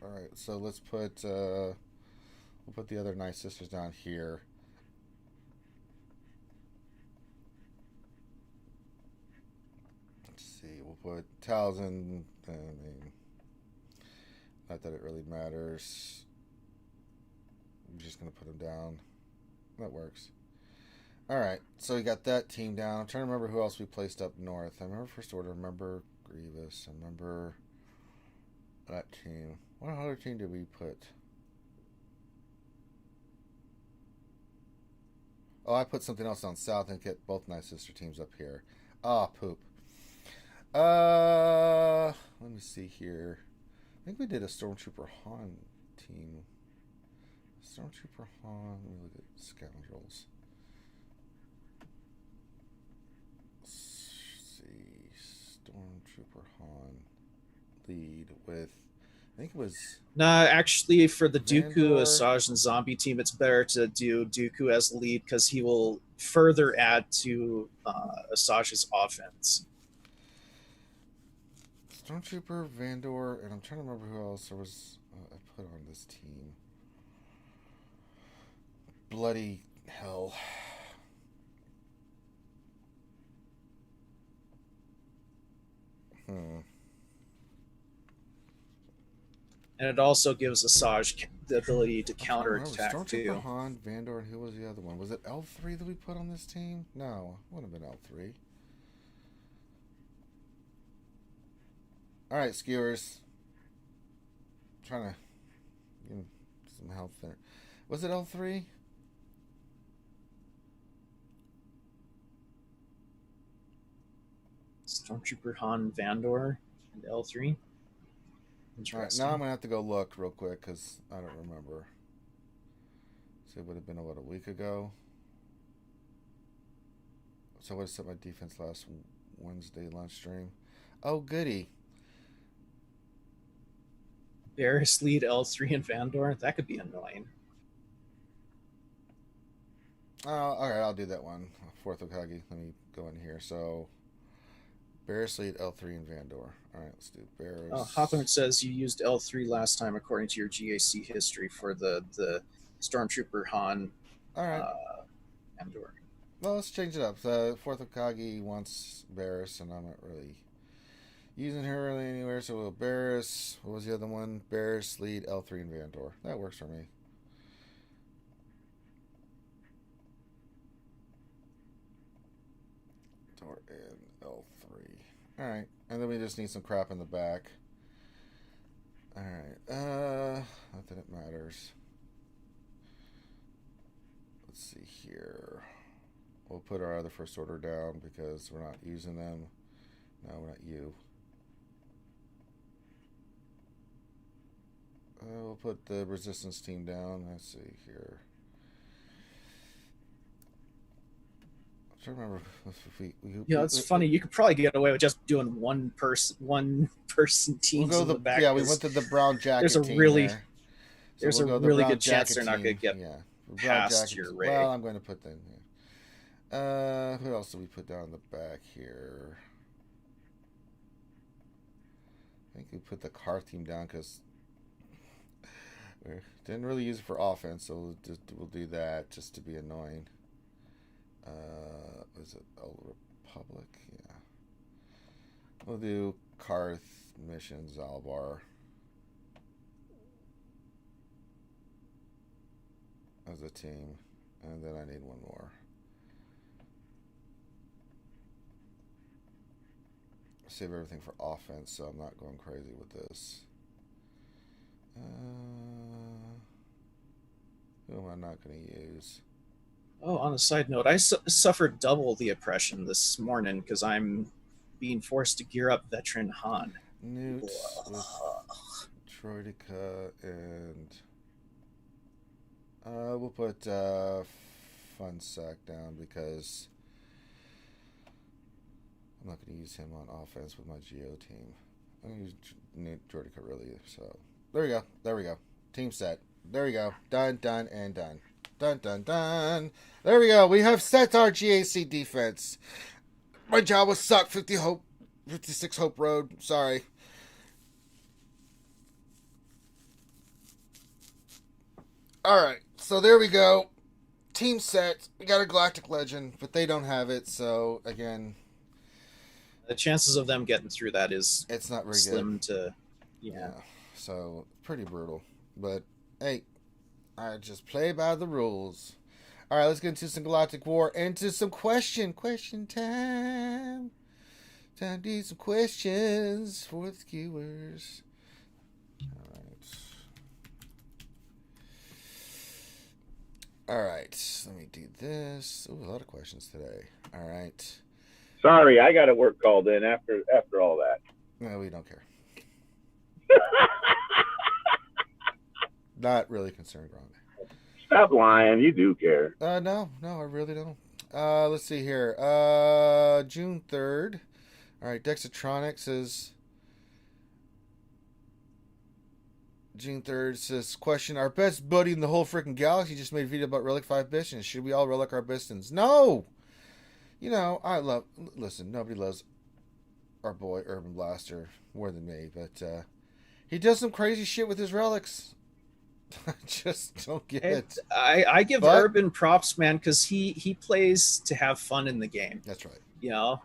All right, so let's put we'll put the other Night Sisters down here. Let's see, we'll put Talzin. Not that it really matters. I'm just going to put them down. That works. Alright, so we got that team down. I'm trying to remember who else we placed up north. I remember First Order. I remember Grievous. I remember that team. What other team did we put? Oh, I put something else down south and get both Night Sister teams up here. Ah, poop. Let me see here. I think we did a Stormtrooper Han team. Stormtrooper Han. Let me look at Scoundrels. Let's see. Stormtrooper Han lead with... I think it was... Nah, actually, for the Vandor. Dooku, Asajj, and Zombie team, it's better to do Dooku as lead because he will further add to Asajj's offense. Stormtrooper, Vandor, and I'm trying to remember who else there was I put on this team. Bloody hell. And it also gives Asajj the ability to counter attack too. Stormtrooper Han, Vandor, and who was the other one? Was it L3 that we put on this team? No, it wouldn't have been L3. All right, skewers. I'm trying to get some health there. Was it L3? Stormtrooper Han, Vandor, and L3. All right, now I'm gonna have to go look real quick because I don't remember. So it would have been about a week ago. So I would have set my defense last Wednesday lunch stream. Oh, goody. Barris lead L3 and Vandor. That could be annoying. All right, I'll do that one. Fourth Okage. Let me go in here. So Barris lead L3 and Vandor. All right, let's do Barris. Oh, Hawthorne says you used L3 last time according to your GAC history for the Stormtrooper Han. All right. Vandor. Well, let's change it up. The Fourth Okage wants Barris, and I'm not really using her really anywhere. So we'll Barris. What was the other one? Barris lead L3 and Vandor. That works for me. Vandor and L3. All right, and then we just need some crap in the back. All right. Not that it matters. Let's see here. We'll put our other first order down because we're not using them. No, we're not you. We'll put the resistance team down. Let's see here. I'm trying to remember if it's funny. You could probably get away with just doing one person teams we'll go in the back. Yeah, we went to the brown jacket. There's a team really, there. So there's we'll a really good chance they're not going to get past your ray. Well, I'm going to put them here. Who else did we put down in the back here? I think we put the car team down because we didn't really use it for offense, so we'll do that just to be annoying. Was it Old Republic? Yeah. We'll do Karth missions, Albar. As a team. And then I need one more. Save everything for offense, so I'm not going crazy with this. Who am I not going to use? Oh, on a side note, I suffered double the oppression this morning because I'm being forced to gear up veteran Han. Newt with Troidica and we'll put Fun Sack down because I'm not going to use him on offense with my Geo team. I'm going to use Newt Troidica really. So there we go. There we go. Team set. There we go. Done, done, and done. Dun, dun, dun. There we go. We have set our GAC defense. My job was suck. 56 Hope Road. Sorry. Alright. So there we go. Team set. We got a Galactic Legend, but they don't have it. So, again, the chances of them getting through that is it's not very slim good. To, yeah. So, pretty brutal. But, hey, I just play by the rules. All right, let's get into some Galactic War, into some question time. Time to do some questions for the skewers. All right, let me do this. Ooh, a lot of questions today. All right. Sorry, I got a work called in after all that. No, we don't care. Not really concerned, Grande. Stop lying. You do care. No, I really don't. Let's see here. June 3rd. All right, Dexatronics says June 3rd says, question, our best buddy in the whole freaking galaxy just made a video about Relic 5 Bistons. Should we all relic our Bistons? No! You know, listen, nobody loves our boy Urban Blaster more than me, but he does some crazy shit with his relics. I just don't get it. I give Urban props, man, because he plays to have fun in the game. That's right. You know,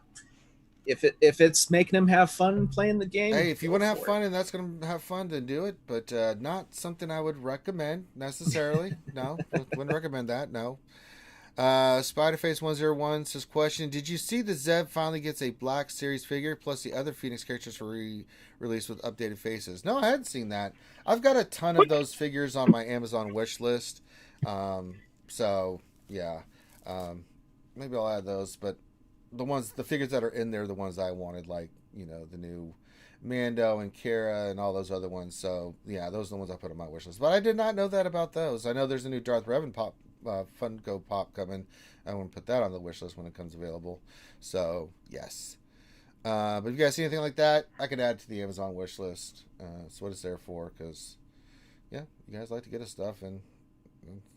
if it's making him have fun playing the game, hey, if you want to have fun and that's going to have fun, then do it. But not something I would recommend necessarily. No, wouldn't recommend that. No. Spiderface101 says, question, did you see the Zeb finally gets a Black Series figure, plus the other Phoenix characters were released with updated faces? No, I hadn't seen that. I've got a ton of those figures on my Amazon wish list. So, yeah. Maybe I'll add those, but the figures that are in there are the ones I wanted, like, you know, the new Mando and Kara and all those other ones. So, yeah, those are the ones I put on my wish list. But I did not know that about those. I know there's a new Darth Revan Funko Pop coming. I want to put that on the wish list when it comes available. So, yes. But if you guys see anything like that, I could add to the Amazon wish list. That's what it's there for, because, yeah, you guys like to get us stuff and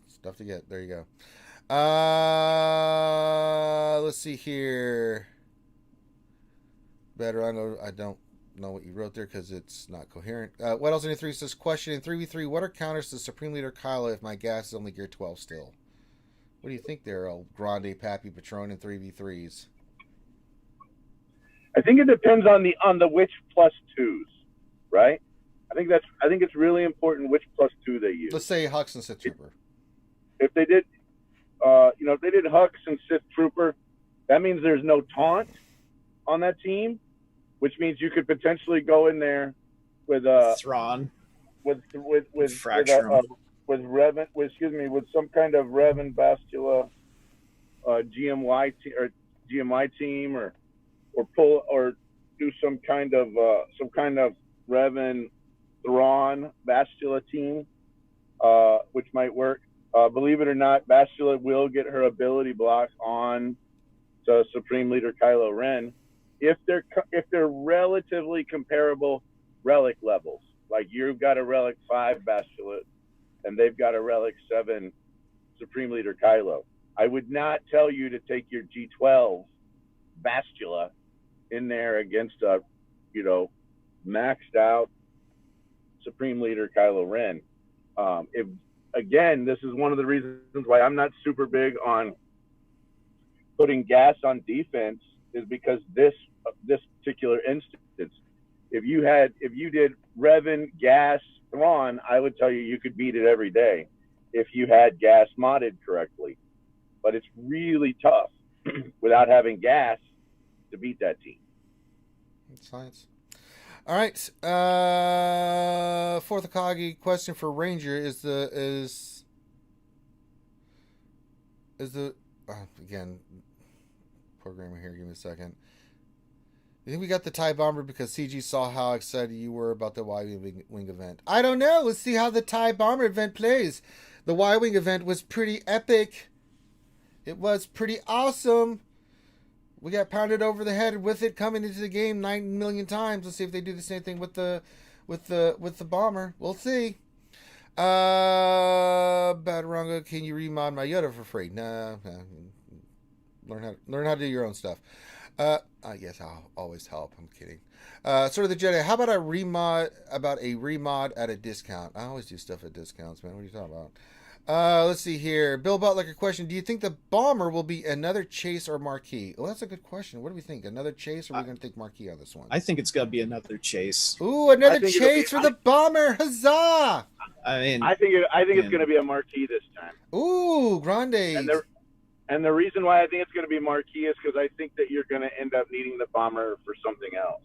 stuff to get. There you go. Let's see here. I don't know what you wrote there because it's not coherent. What else in 3 says, question in 3v3, what are counters to Supreme Leader Kylo if my gas is only gear 12 still? What do you think there, old Grande, Pappy, Patron in 3v3s? I think it depends on the which +2s, right? I think it's really important which +2 they use. Let's say Hux and Sith Trooper. If they did if they did Hux and Sith Trooper, that means there's no taunt on that team, which means you could potentially go in there with Thrawn, with Fracture, with Revan, with some kind of Revan Bastila GMY team, or pull or do some kind of Revan Thrawn Bastila team, which might work. Believe it or not, Bastila will get her ability blocks on to Supreme Leader Kylo Ren if they're relatively comparable relic levels. Like you've got a relic 5 Bastila and they've got a relic 7 Supreme Leader Kylo. I would not tell you to take your G12 Bastila in there against a maxed out Supreme Leader Kylo Ren. Again, this is one of the reasons why I'm not super big on putting gas on defense, is because this particular instance, if you did Revan, gas, Thrawn, I would tell you could beat it every day if you had gas modded correctly. But it's really tough without having gas to beat that team. That's science. All right, Fourth Akagi question for Ranger is again, programmer here. Give me a second. You think we got the TIE Bomber because CG saw how excited you were about the Y-Wing event? I don't know. Let's see how the TIE Bomber event plays. The Y-Wing event was pretty epic. It was pretty awesome. We got pounded over the head with it coming into the game 9 million times. Let's see if they do the same thing with the bomber. We'll see. Bataranga, can you remod my Yoda for free? Nah. Learn how to do your own stuff. Yes, I'll always help. I'm kidding. Sort of the Jedi. How about a remod at a discount? I always do stuff at discounts, man. What are you talking about? Let's see here. Bill Butler, a question. Do you think the bomber will be another chase or marquee? Oh, that's a good question. What do we think? Another chase, or are we going to take marquee on this one? I think it's going to be another chase. Ooh, another chase for the bomber. Huzzah! I think it's going to be a marquee this time. Ooh, Grande. And the reason why I think it's going to be marquee is because I think that you're going to end up needing the bomber for something else.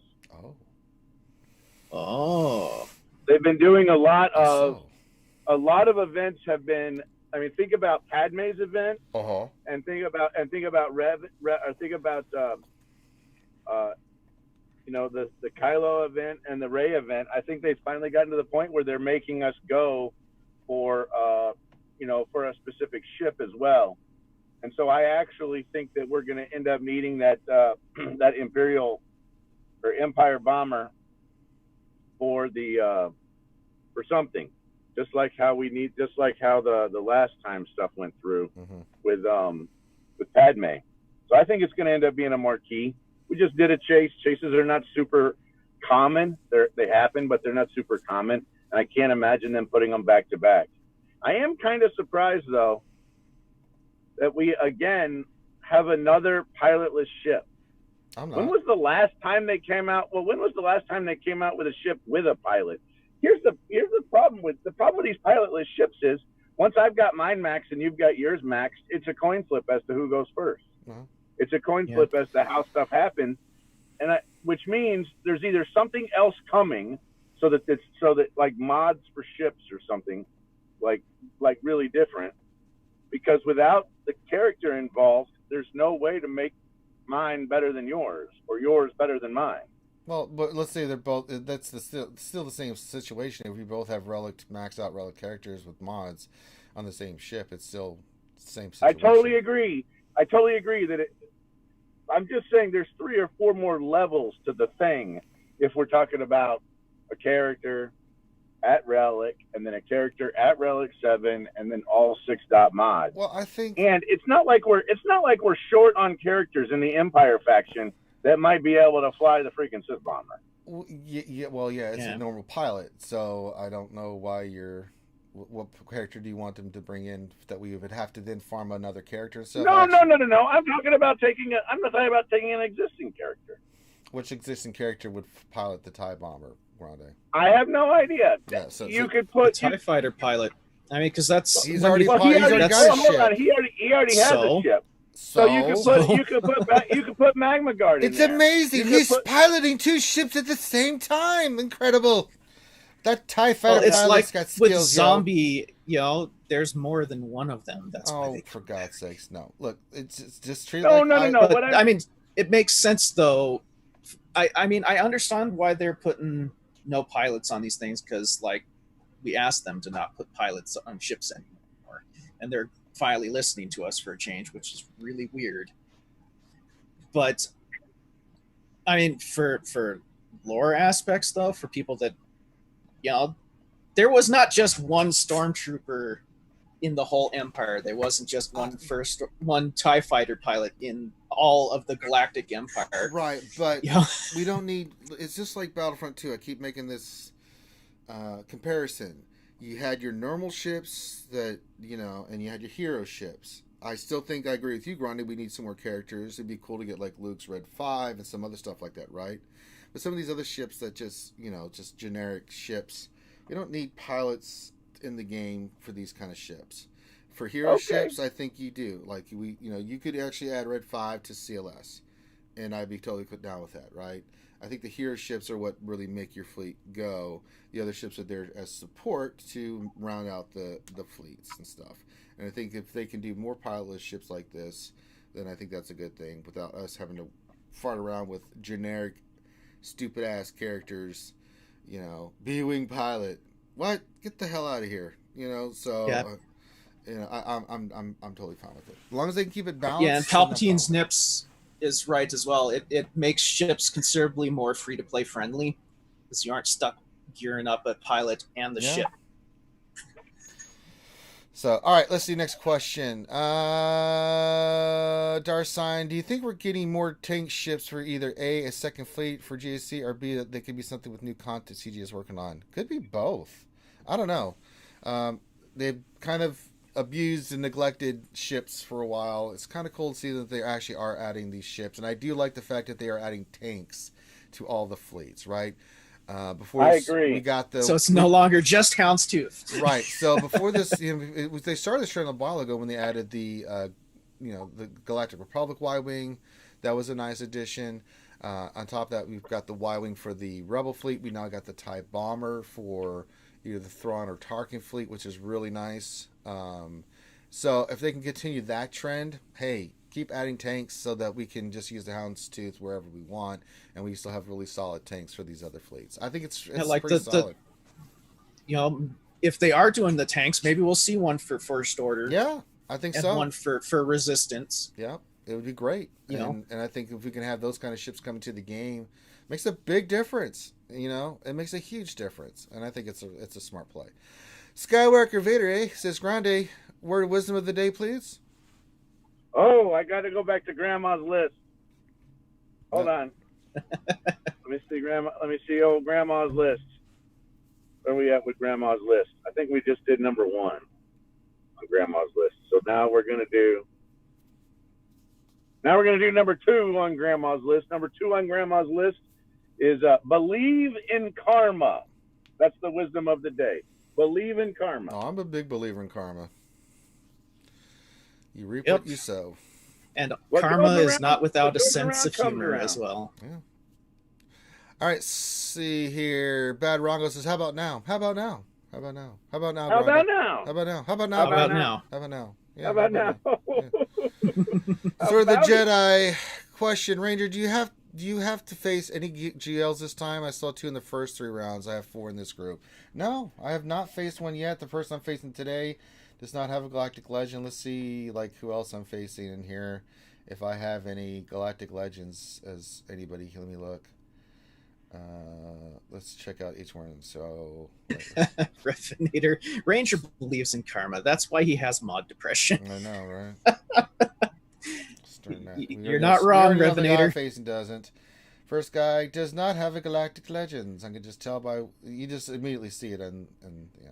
Oh. They've been doing a lot of events have been. I mean, think about Padme's event, and think about the Kylo event and the Rey event. I think they've finally gotten to the point where they're making us go for a specific ship as well. And so I actually think that we're going to end up needing that that Imperial or Empire bomber for something. Just like how the last time stuff went through with Padme. So I think it's going to end up being a marquee. We just did a chase. Chases are not super common. They happen, but they're not super common. And I can't imagine them putting them back to back. I am kind of surprised, though, that we again have another pilotless ship. I'm not. When was the last time they came out? Well, when was the last time they came out with a ship with a pilot? Here's the problem with these pilotless ships is once I've got mine maxed and you've got yours maxed, it's a coin flip as to who goes first. It's a coin flip as to how stuff happens, which means there's either something else coming, so that like mods for ships or something, like really different, because without the character involved, there's no way to make mine better than yours or yours better than mine. Well, but let's say they're both. That's still the same situation. If we both have maxed out relic characters with mods on the same ship, it's still the same situation. I totally agree that I'm just saying there's 3 or 4 more levels to the thing if we're talking about a character at Relic and then a character at Relic 7 and then all 6 dot mods. Well, I think, and it's not like we're short on characters in the Empire faction that might be able to fly the freaking Sith bomber. It's a normal pilot, so I don't know why what character do you want them to bring in that we would have to then farm another character? So no. I'm talking about taking an existing character. Which existing character would pilot the TIE bomber, Grande? I have no idea. Yeah, you could put TIE fighter pilot. I mean, because that's he's already got a ship. He already has a ship. So you could put Magma Guard in It's there. amazing. He's piloting 2 ships at the same time. Incredible. That TIE fighter pilot's got skills, with zombie, there's more than one of them. That's for God's sakes, no. Look, it's just treated no. I mean, it makes sense though. I mean, I understand why they're putting no pilots on these things, because like we asked them to not put pilots on ships anymore, and they're finally listening to us for a change, which is really weird. But I mean, for lore aspects though, for people that there was not just one stormtrooper in the whole Empire. There wasn't just one TIE fighter pilot in all of the Galactic Empire. Right, but we don't need. It's just like Battlefront 2. I keep making this comparison. You had your normal ships that and you had your hero ships. I still think I agree with you, Grande. We need some more characters. It'd be cool to get like Luke's Red 5 and some other stuff like that, right? But some of these other ships that just generic ships, we don't need pilots in the game for these kind of ships. For hero ships, I think you do. Like you could actually add Red 5 to CLS, and I'd be totally put down with that, right? I think the hero ships are what really make your fleet go. The other ships are there as support to round out the fleets and stuff. And I think if they can do more pilotless ships like this, then I think that's a good thing without us having to fart around with generic, stupid ass characters. B-wing pilot. What? Get the hell out of here. So. Yeah. I'm totally fine with it as long as they can keep it balanced. Yeah, and Palpatine's nips is right as well. It makes ships considerably more free to play friendly because you aren't stuck gearing up a pilot and the ship. So, all right, let's see. Next question. Darsign, do you think we're getting more tank ships for either a second fleet for GSC, or B, that they could be something with new content CG is working on? Could be both. I don't know. They've kind of abused and neglected ships for a while. It's kind of cool to see that they actually are adding these ships, and I do like the fact that they are adding tanks to all the fleets, right? Before I agree. We got so it's no longer just Houndstooth, right? So before this, they started this trend a while ago when they added the the Galactic Republic Y-wing. That was a nice addition. On top of that, we've got the Y-wing for the Rebel fleet. We now got the TIE bomber for either the Thrawn or Tarkin fleet, which is really nice. So if they can continue that trend, hey, keep adding tanks so that we can just use the Houndstooth wherever we want, and we still have really solid tanks for these other fleets. I think it's like pretty solid. If they are doing the tanks, maybe we'll see one for First Order. Yeah, I think and so. One for Resistance. Yeah, it would be great. And I think if we can have those kind of ships coming to the game, it makes a big difference. It makes a huge difference, and I think it's a smart play. Skywalker Vader says, Grande, word of wisdom of the day, please. Oh, I got to go back to Grandma's list. Hold on. Let me see old Grandma's list. Where are we at with Grandma's list? I think we just did number 1 on Grandma's list. So now we're going to do Now we're going to do number 2 on Grandma's list. Number 2 on Grandma's list is believe in karma. That's the wisdom of the day. Believe in karma. Oh, I'm a big believer in karma. You reap what you sow. And karma is not without a sense of humor as well. Yeah. All right, see here. Bad Rongo says, how about now? How about now? How about now? How about now? How about now? How about now? How about now? How about now? How about now? Yeah, how about now? For the Jedi question, Ranger, do you have to face any GLs this time? I saw 2 in the first 3 rounds. I have 4 in this group. No, I have not faced one yet. The person I'm facing today does not have a Galactic Legend. Let's see who else I'm facing in here. If I have any Galactic Legends as anybody. Let me look. Let's check out each one. So Refinator. Ranger believes in karma. That's why he has mod depression. I know, right? You're not wrong, Refinator. Facing doesn't. First guy does not have a Galactic Legends. I can just tell by you just immediately see it and yeah.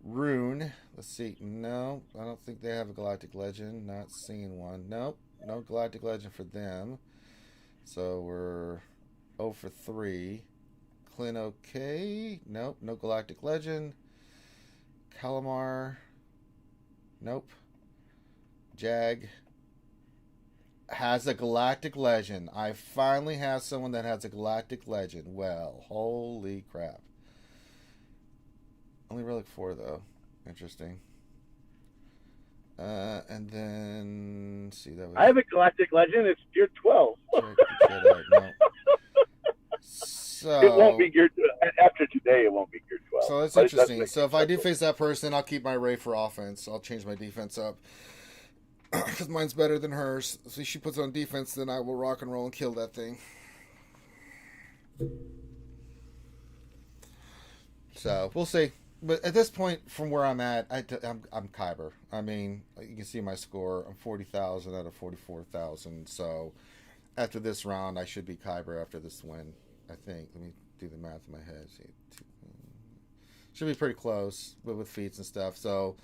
Rune. Let's see. No, I don't think they have a Galactic Legend. Not seeing one. Nope. No Galactic Legend for them. So we're 0 for 3. Clint okay. Nope. No Galactic Legend. Calamar. Nope. Jag has a Galactic Legend. I finally have someone that has a Galactic Legend. Well, holy crap. Only Relic 4 though. Interesting. And then see that was I have a Galactic Legend. It's Gear 12. No. So it won't be Gear after today. It won't be Gear 12. So that's interesting. So if I do face that person, I'll keep my Ray for offense. I'll change my defense up because mine's better than hers. So if she puts on defense, then I will rock and roll and kill that thing. So we'll see. But at this point, from where I'm at, I'm Kyber. I mean, you can see my score. I'm 40,000 out of 44,000. So after this round, I should be Kyber after this win. I think. Let me do the math in my head. See, should be pretty close, but with feats and stuff. So,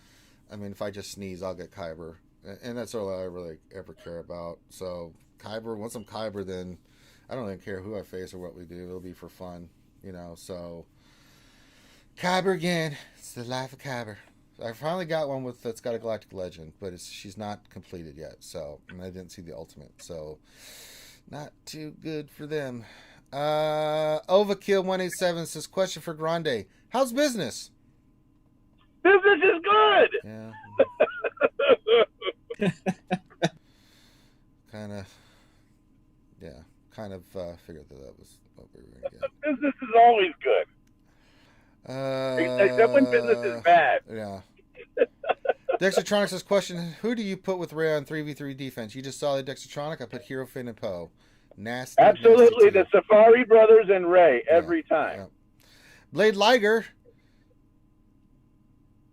I mean, if I just sneeze, I'll get Kyber, and that's all I really ever care about. So, Kyber. Once I'm Kyber, then I don't even care who I face or what we do. It'll be for fun, So. Kyber again. It's the life of Kyber. I finally got one that's got a Galactic Legend, but she's not completed yet. So, and I didn't see the ultimate. So, not too good for them. Overkill 187 says, question for Grande. How's business? Business is good. Yeah. kind of figured that was what we were going to get. Business is always good. Except when business is bad. Yeah. Dexatronic says, question, who do you put with Ray on 3v3 defense? You just saw the Dexatronic. I put Hero, Finn, and Poe. Nasty. Absolutely. The Safari Brothers and Ray every time. Yeah. Blade Liger.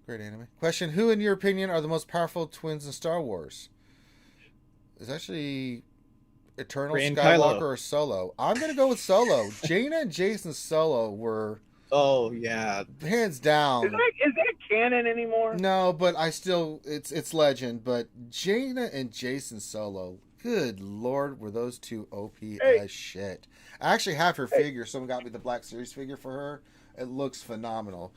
Great anime. Question, who in your opinion are the most powerful twins in Star Wars? It's actually Eternal, Ray and Skywalker, Kylo. or Solo. I'm going to go with Solo. Jaina and Jason Solo were... Oh, yeah. Hands down. Is that canon anymore? No, but I still... It's legend, but Jaina and Jason Solo... Good Lord, were those two OP as shit. I actually have her figure. Someone got me the Black Series figure for her. It looks phenomenal.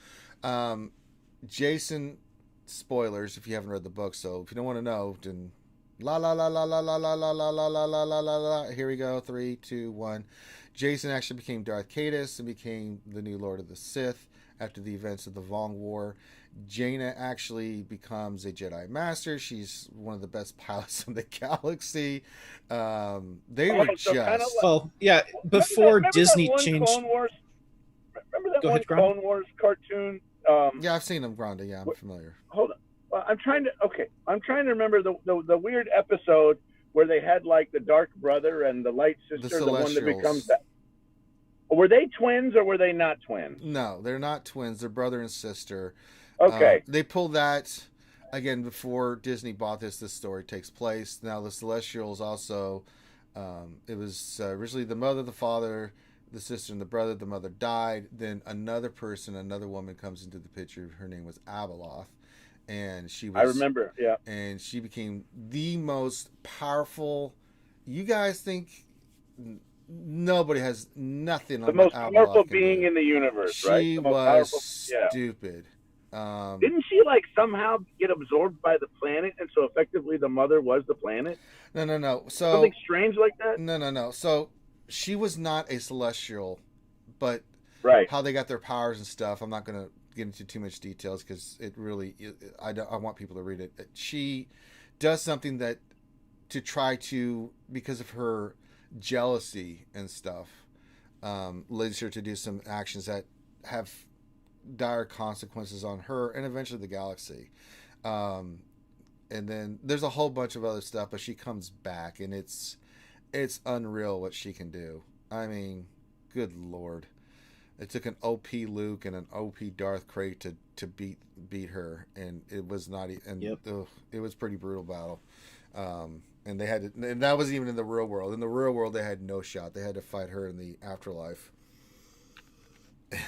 Jason, spoilers if you haven't read the book, so if you don't want to know, then la la la la la la la la la la la la la la la. Here we go. 3, 2, 1. Jason actually became Darth Caedus and became the new Lord of the Sith after the events of the Vong War. Jaina actually becomes a Jedi Master. She's one of the best pilots in the galaxy. They were just... Well, yeah, before remember Disney that one changed... Clone Wars? Remember that Go one ahead, Grande. Clone Wars cartoon? Yeah, I've seen them, Grande. Yeah, I'm familiar. Hold on. Well, I'm trying to remember the weird episode where they had like the Dark Brother and the Light Sister, the one that becomes that. Were they twins or were they not twins? No, they're not twins. They're brother and sister. Okay. They pulled that, again, before Disney bought this story takes place. Now, the Celestials also, it was originally the mother, the father, the sister, and the brother. The mother died. Then another woman comes into the picture. Her name was Abeloth. And she was... I remember, yeah. And she became the most powerful You guys think nobody has nothing on the most what powerful Abeloth can being do. in the universe, She right? The most was powerful. Yeah. stupid. Didn't she like somehow get absorbed by the planet, and so effectively the mother was the planet? No. So something strange like that. No. So she was not a celestial, but Right. how they got their powers and stuff, I'm not going to get into too much details because it really, I want people to read it. She does something that to try to, because of her jealousy and stuff, leads her to do some actions that have dire consequences on her and eventually the galaxy. And then there's a whole bunch of other stuff, but she comes back and it's unreal what she can do. I mean, good Lord. It took an OP Luke and an OP Darth Krayt to beat her, and it was not. And it was pretty brutal battle. And they had to, and that wasn't even in the real world. In the real world, they had no shot. They had to fight her in the afterlife,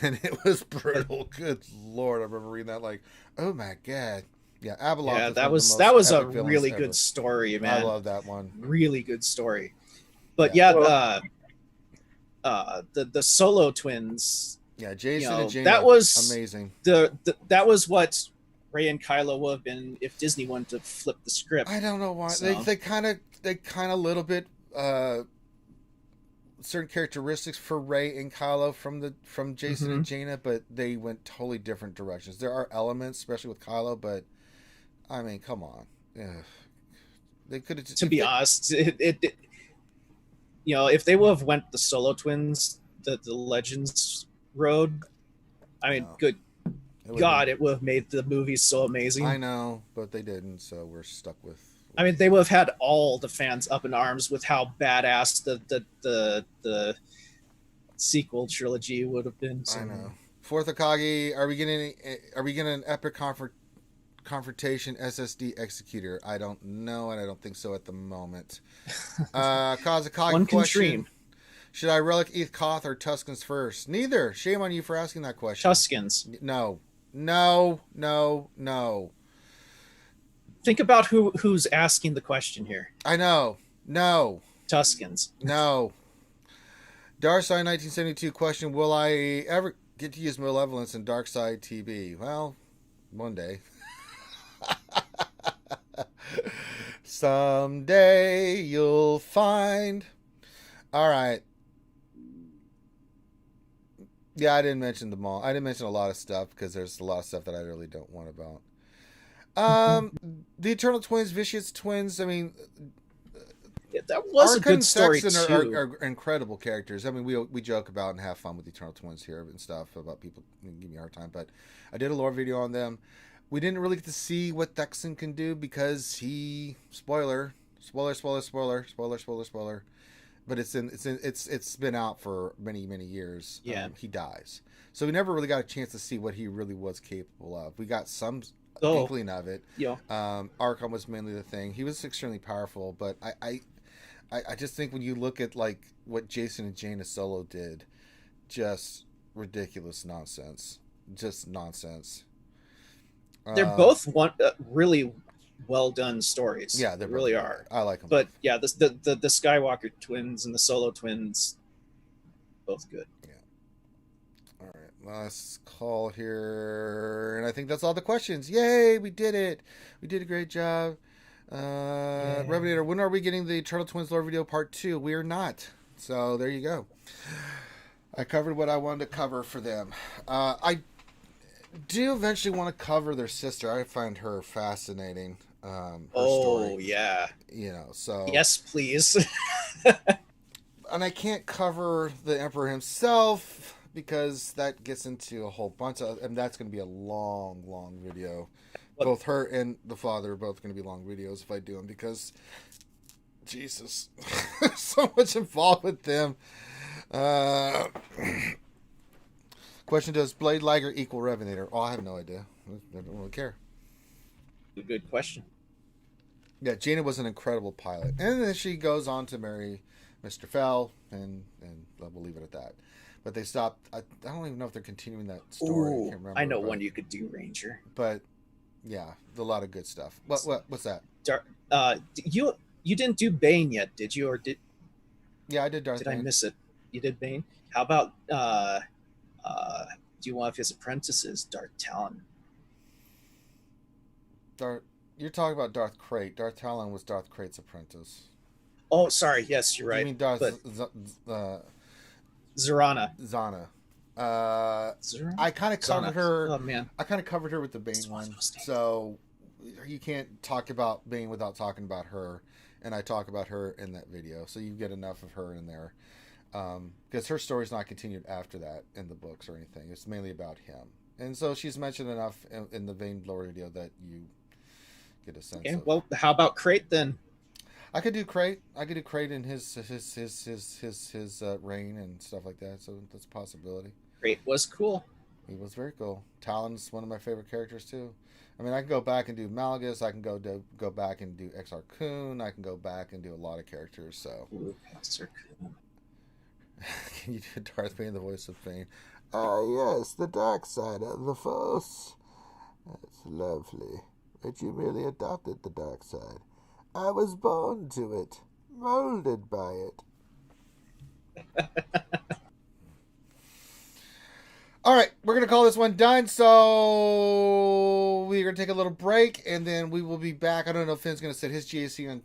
and it was brutal. Good Lord, I remember reading that like, oh my God. Yeah, Abeloth. Yeah, that was a really good story, man. I love that one. Really good story. But the Solo twins. Yeah, Jason and Jaina, that was amazing. That was what Rey and Kylo would have been if Disney wanted to flip the script. I don't know why they kind of little bit certain characteristics for Rey and Kylo from Jason and Jaina, but they went totally different directions. There are elements, especially with Kylo, but I mean, come on, they could have. To be honest, it if they would have went the Solo twins, the Legends road, I mean, good God, it would have made the movie so amazing. I know, but they didn't, so we're stuck with. I mean, they would have had all the fans up in arms with how badass the sequel trilogy would have been. So. I know. Fourth Akagi, are we getting an epic confrontation SSD executor? I don't know, and I don't think so at the moment. Kazakagi One can question. dream. Should I relic Eth Koth or Tuskens first? Neither. Shame on you for asking that question. Tuskens. No. Think about who's asking the question here. I know. No. Tuskens. No. Darkside 1972 question: will I ever get to use Malevolence in Darkside TB? Well, one day. Someday you'll find. All right. Yeah, I didn't mention them all. I didn't mention a lot of stuff because there's a lot of stuff that I really don't want about. The Eternal Twins, Vicious Twins. I mean, that was Arca a good and story Sexton too. are incredible characters. I mean, we joke about and have fun with the Eternal Twins here and stuff about people give me a hard time, but I did a lore video on them. We didn't really get to see what Thexan can do because he spoiler. But it's been out for many years. Yeah, he dies, so we never really got a chance to see what he really was capable of. We got some inkling of it. Yeah. Archon was mainly the thing. He was extremely powerful, but I just think when you look at like what Jason and Jaina Solo did, just ridiculous nonsense. Just nonsense. They're both really well done stories. Yeah, they really are. I like them. But yeah, the Skywalker twins and the Solo twins, both good. Yeah. All right, last call here, and I think that's all the questions. Yay, we did it! We did a great job. Revenator, when are we getting the Turtle Twins lore video part 2? We are not. So there you go. I covered what I wanted to cover for them. I do eventually want to cover their sister. I find her fascinating. Her story. Yeah. So yes, please. And I can't cover the Emperor himself because that gets into a whole bunch of, and that's going to be a long video. Both her and the father are both going to be long videos if I do them because, Jesus, there's so much involved with them. Question: does Blade Liger equal Revenator? Oh, I have no idea. I don't really care. Good question. Yeah, Jaina was an incredible pilot, and then she goes on to marry Mr. Fell, and we'll leave it at that. But they stopped. I don't even know if they're continuing that story. Ooh, I can't remember. I know one you could do, Ranger. But yeah, a lot of good stuff. What's that? you didn't do Bane yet, did you? Or did I did Darth Bane. I miss it? You did Bane. How about do you want of his apprentices, Darth Talon? You're talking about Darth Krayt. Darth Talon was Darth Krayt's apprentice. Oh, sorry. Yes, you're right. You mean Darth Zarana? Zana. I kind of covered her. Oh man, I kind of covered her with the Bane one. So you can't talk about Bane without talking about her, and I talk about her in that video. So you get enough of her in there, because her story's not continued after that in the books or anything. It's mainly about him, and so she's mentioned enough in the Bane lore video that you get a sense. Okay, of. Well, how about Krayt then? I could do Krayt. I could do Krayt in his reign and stuff like that. So that's a possibility. Krayt was cool. He was very cool. Talon's one of my favorite characters too. I mean, I can go back and do Malgus. I can go back and do Exar Kun. I can go back and do a lot of characters. So. Ooh, Exar Kun. Can you do Darth Bane, the voice of Bane? Yes, the dark side of the Force. That's lovely. But you merely adopted the dark side. I was born to it, molded by it. All right, we're going to call this one done. So we're going to take a little break, and then we will be back. I don't know if Finn's going to set his GAC on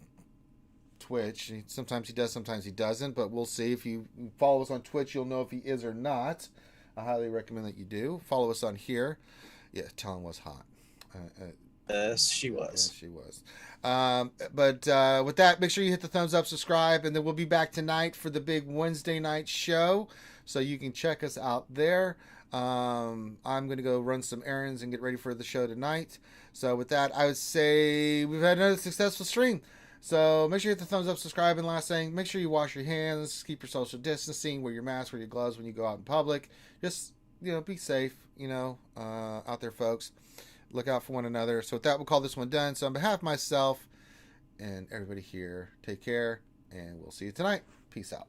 Twitch. Sometimes he does, sometimes he doesn't, but we'll see. If you follow us on Twitch, you'll know if he is or not. I highly recommend that you do. Follow us on here. Yeah, Talon was hot. Yes, she was. Yes, she was. But with that, make sure you hit the thumbs up, subscribe, and then we'll be back tonight for the big Wednesday night show. So you can check us out there. I'm going to go run some errands and get ready for the show tonight. So with that, I would say we've had another successful stream. So make sure you hit the thumbs up, subscribe, and last thing, make sure you wash your hands, keep your social distancing, wear your mask, wear your gloves when you go out in public. Just, be safe, out there, folks. Look out for one another. So with that, we'll call this one done. So on behalf of myself and everybody here, take care, and we'll see you tonight. Peace out.